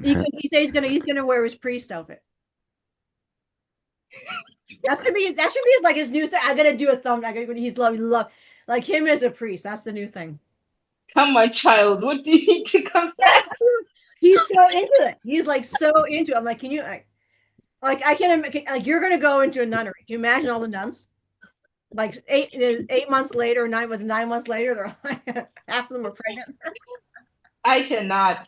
Speaker 1: He says he's gonna wear his priest outfit. That should be his like his new thing. I gotta do a thumb. He's love like him as a priest. That's the new thing.
Speaker 6: Come, my child. What do you need to come?
Speaker 1: He's so into it. He's like so into it. I'm like, can you like I can't like you're gonna go into a nunnery. Can you imagine all the nuns? Like 8 months later, 9 months later, they're like half of them are pregnant.
Speaker 6: I cannot.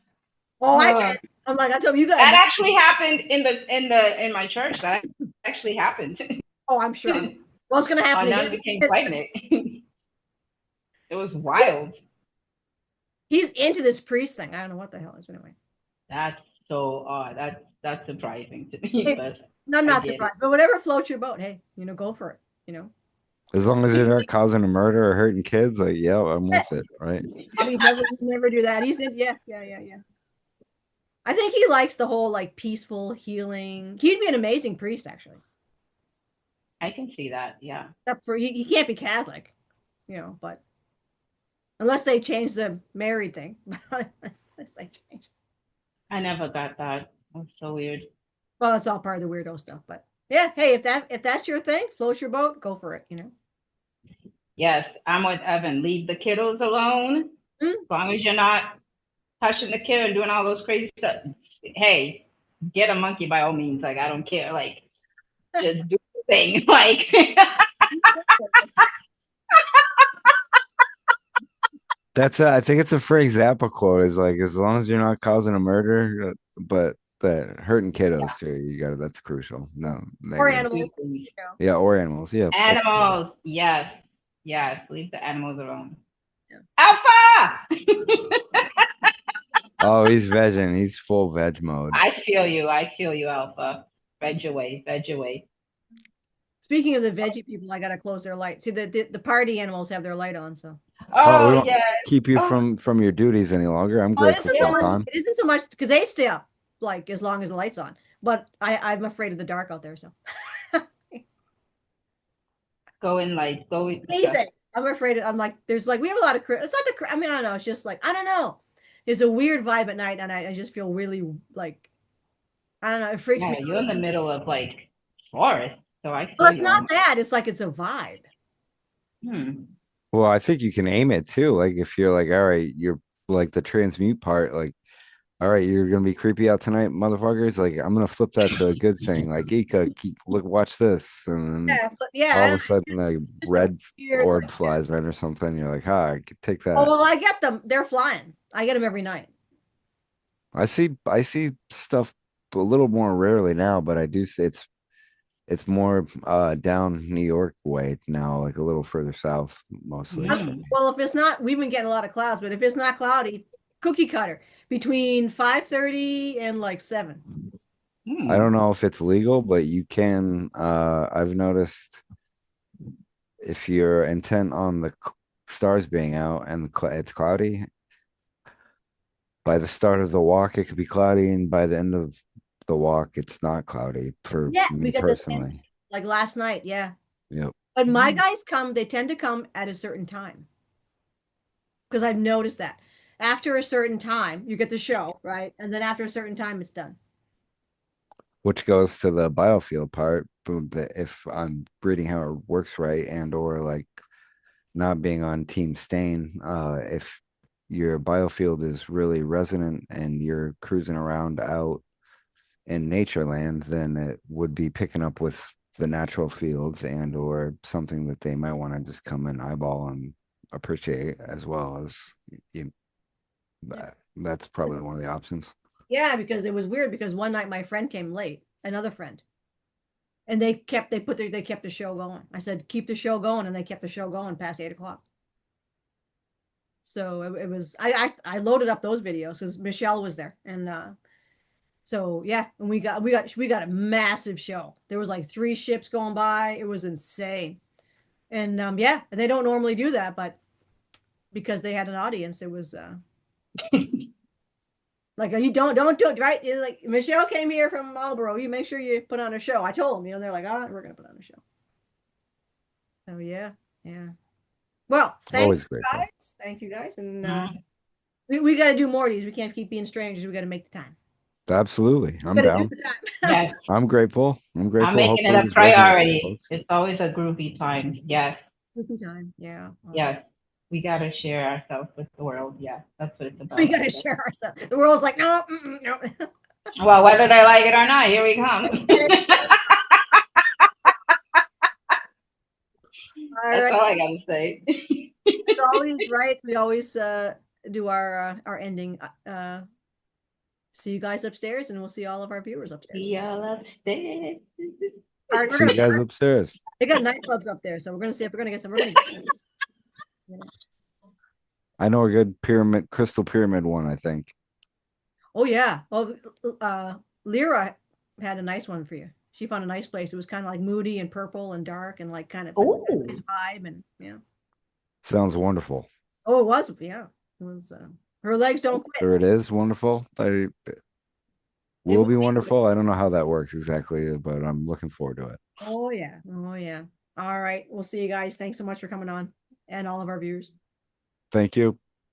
Speaker 1: Oh, I can. I'm like, I told you guys.
Speaker 6: That actually happened in my church. That actually happened.
Speaker 1: Oh, I'm sure. What's gonna happen?
Speaker 6: My nun became pregnant. It was wild.
Speaker 1: He's into this priest thing. I don't know what the hell is anyway.
Speaker 6: That's so odd. That's surprising to me. But
Speaker 1: I'm not surprised. But whatever floats your boat, hey, go for it.
Speaker 2: As long as you're not causing a murder or hurting kids, like I'm with it, right?
Speaker 1: I mean, never do that. He's in, yeah. I think he likes the whole like peaceful healing. He'd be an amazing priest, actually.
Speaker 6: I can see that. Yeah.
Speaker 1: Except for he can't be Catholic, but unless they change the married thing. Unless they change.
Speaker 6: I never got that. That's so weird.
Speaker 1: Well, it's all part of the weirdo stuff, but yeah, hey, if that's your thing, float your boat, go for it,
Speaker 6: Yes, I'm with Evan. Leave the kiddos alone.
Speaker 1: Mm.
Speaker 6: As long as you're not touching the kid and doing all those crazy stuff. Hey, get a monkey by all means. Like, I don't care. Like, just do the thing. Like,
Speaker 2: That's I think it's a Frank Zappa quote. Is like, as long as you're not causing a murder, but that hurting kiddos too, you got that's crucial. No,
Speaker 1: or
Speaker 2: negative.
Speaker 1: animals.
Speaker 2: Yeah, or animals. Yeah,
Speaker 6: animals. Yes. Yes. Leave the animals alone.
Speaker 1: Yeah.
Speaker 6: Alpha!
Speaker 2: Oh, he's vegging. He's full veg mode.
Speaker 6: I feel you. I feel you, Alpha. Veg away. Veg away.
Speaker 1: Speaking of the veggie people, I gotta close their light. See, the party animals have their light on, so.
Speaker 2: Oh, we
Speaker 6: Oh,
Speaker 2: don't
Speaker 6: yes.
Speaker 2: keep you
Speaker 6: Oh.
Speaker 2: from your duties any longer. I'm
Speaker 1: Well, it
Speaker 2: grateful
Speaker 1: isn't
Speaker 2: for
Speaker 1: so
Speaker 2: it,
Speaker 1: much.
Speaker 2: Con.
Speaker 1: It isn't so much because they stay up like as long as the light's on. But I'm afraid of the dark out there. So
Speaker 6: Go in like, go in.
Speaker 1: anything. I'm afraid. I'm like, there's like we have a lot of. It's not the. I mean, I don't know. It's just like I don't know. There's a weird vibe at night, and I just feel really like I don't know. It freaks
Speaker 6: Yeah,
Speaker 1: me
Speaker 6: you're in
Speaker 1: out.
Speaker 6: the middle of like forest. So I feel
Speaker 1: Well, it's
Speaker 6: you
Speaker 1: not
Speaker 6: on
Speaker 1: that. It's like it's a vibe.
Speaker 6: Hmm.
Speaker 2: Well, I think you can aim it too. Like if you're like, all right, you're like the transmute part, like, all right, you're gonna be creepy out tonight, motherfuckers. Like, I'm gonna flip that to a good thing. Like, Ika, look, watch this, and then
Speaker 1: Yeah, but
Speaker 2: all of
Speaker 1: yeah.
Speaker 2: a sudden a
Speaker 1: Just a
Speaker 2: red
Speaker 1: weird,
Speaker 2: orb
Speaker 1: like,
Speaker 2: flies in or something. You're like, ah, I could take
Speaker 1: oh
Speaker 2: that.
Speaker 1: well, I get them. They're flying. I get them every night.
Speaker 2: I see stuff a little more rarely now, but I do say it's more down New York way now, like a little further south mostly.
Speaker 6: Mm.
Speaker 1: Well, if it's not, we've been getting a lot of clouds, but if it's not cloudy, cookie cutter between 5:30 and like 7.
Speaker 6: Hmm.
Speaker 2: I don't know if it's legal, but you can. I've noticed if you're intent on the stars being out and it's cloudy, by the start of the walk, it could be cloudy, and by the end of the walk, it's not cloudy for
Speaker 1: Yeah,
Speaker 2: me
Speaker 1: we got this
Speaker 2: personally.
Speaker 1: like last night. Yeah.
Speaker 2: Yep.
Speaker 1: But my guys they tend to come at a certain time because I've noticed that after a certain time, you get the show, right? And then after a certain time, it's done.
Speaker 2: Which goes to the biofield part. If I'm reading how it works right, and or like not being on Team Stain, if your biofield is really resonant and you're cruising around out in nature land, then it would be picking up with the natural fields and or something that they might want to just come and eyeball and appreciate as well as you. That's probably one of the options.
Speaker 1: Yeah, because it was weird because one night my friend came late, another friend, and they kept the show going. I said, keep the show going, and they kept the show going past 8 o'clock. So it was I loaded up those videos because Michelle was there, and so yeah, and we got a massive show. There was like 3 ships going by. It was insane, and yeah, they don't normally do that, but because they had an audience, it was like you don't do it right. It's like Michelle came here from Marlboro. You make sure you put on a show. I told them, they're like, all right, we're gonna put on a show. So yeah. Well,
Speaker 2: Always grateful.
Speaker 1: guys. Thank you guys, and we got to do more of these. We can't keep being strangers. We got to make the time.
Speaker 2: Absolutely, I'm
Speaker 1: We gotta
Speaker 2: down.
Speaker 1: do the time.
Speaker 6: Yes.
Speaker 2: I'm grateful. I'm grateful.
Speaker 6: I'm making
Speaker 2: Hopefully
Speaker 6: it a
Speaker 2: this resonates with
Speaker 6: priority.
Speaker 2: folks.
Speaker 6: It's always a groovy time. Yes.
Speaker 1: Goofy time. Yeah.
Speaker 6: Yes. We got to share ourselves with the world. Yes. That's what it's about.
Speaker 1: We got to share ourselves. The world's like, no, no.
Speaker 6: Well, whether they like it or not, here we come. That's all I got to say.
Speaker 1: It's always right. We always do our ending. See you guys upstairs, and we'll see all of our viewers upstairs.
Speaker 6: See y'all upstairs.
Speaker 1: All right,
Speaker 2: See you guys upstairs.
Speaker 1: They got nightclubs up there, so we're gonna see if we're gonna get some.
Speaker 2: I know a good crystal pyramid one, I think.
Speaker 1: Oh yeah. Well, Lyra had a nice one for you. She found a nice place. It was kind of like moody and purple and dark and like kind of nice vibe and yeah.
Speaker 2: Sounds wonderful.
Speaker 1: Oh, it was. Yeah, it was. Her legs don't quit.
Speaker 2: There it is. Wonderful.
Speaker 1: It
Speaker 2: will
Speaker 1: will
Speaker 2: be
Speaker 1: be
Speaker 2: wonderful. I don't know how that works exactly, but I'm looking forward to it.
Speaker 1: Oh yeah. Oh yeah. All right. We'll see you guys. Thanks so much for coming on and all of our viewers.
Speaker 2: Thank you.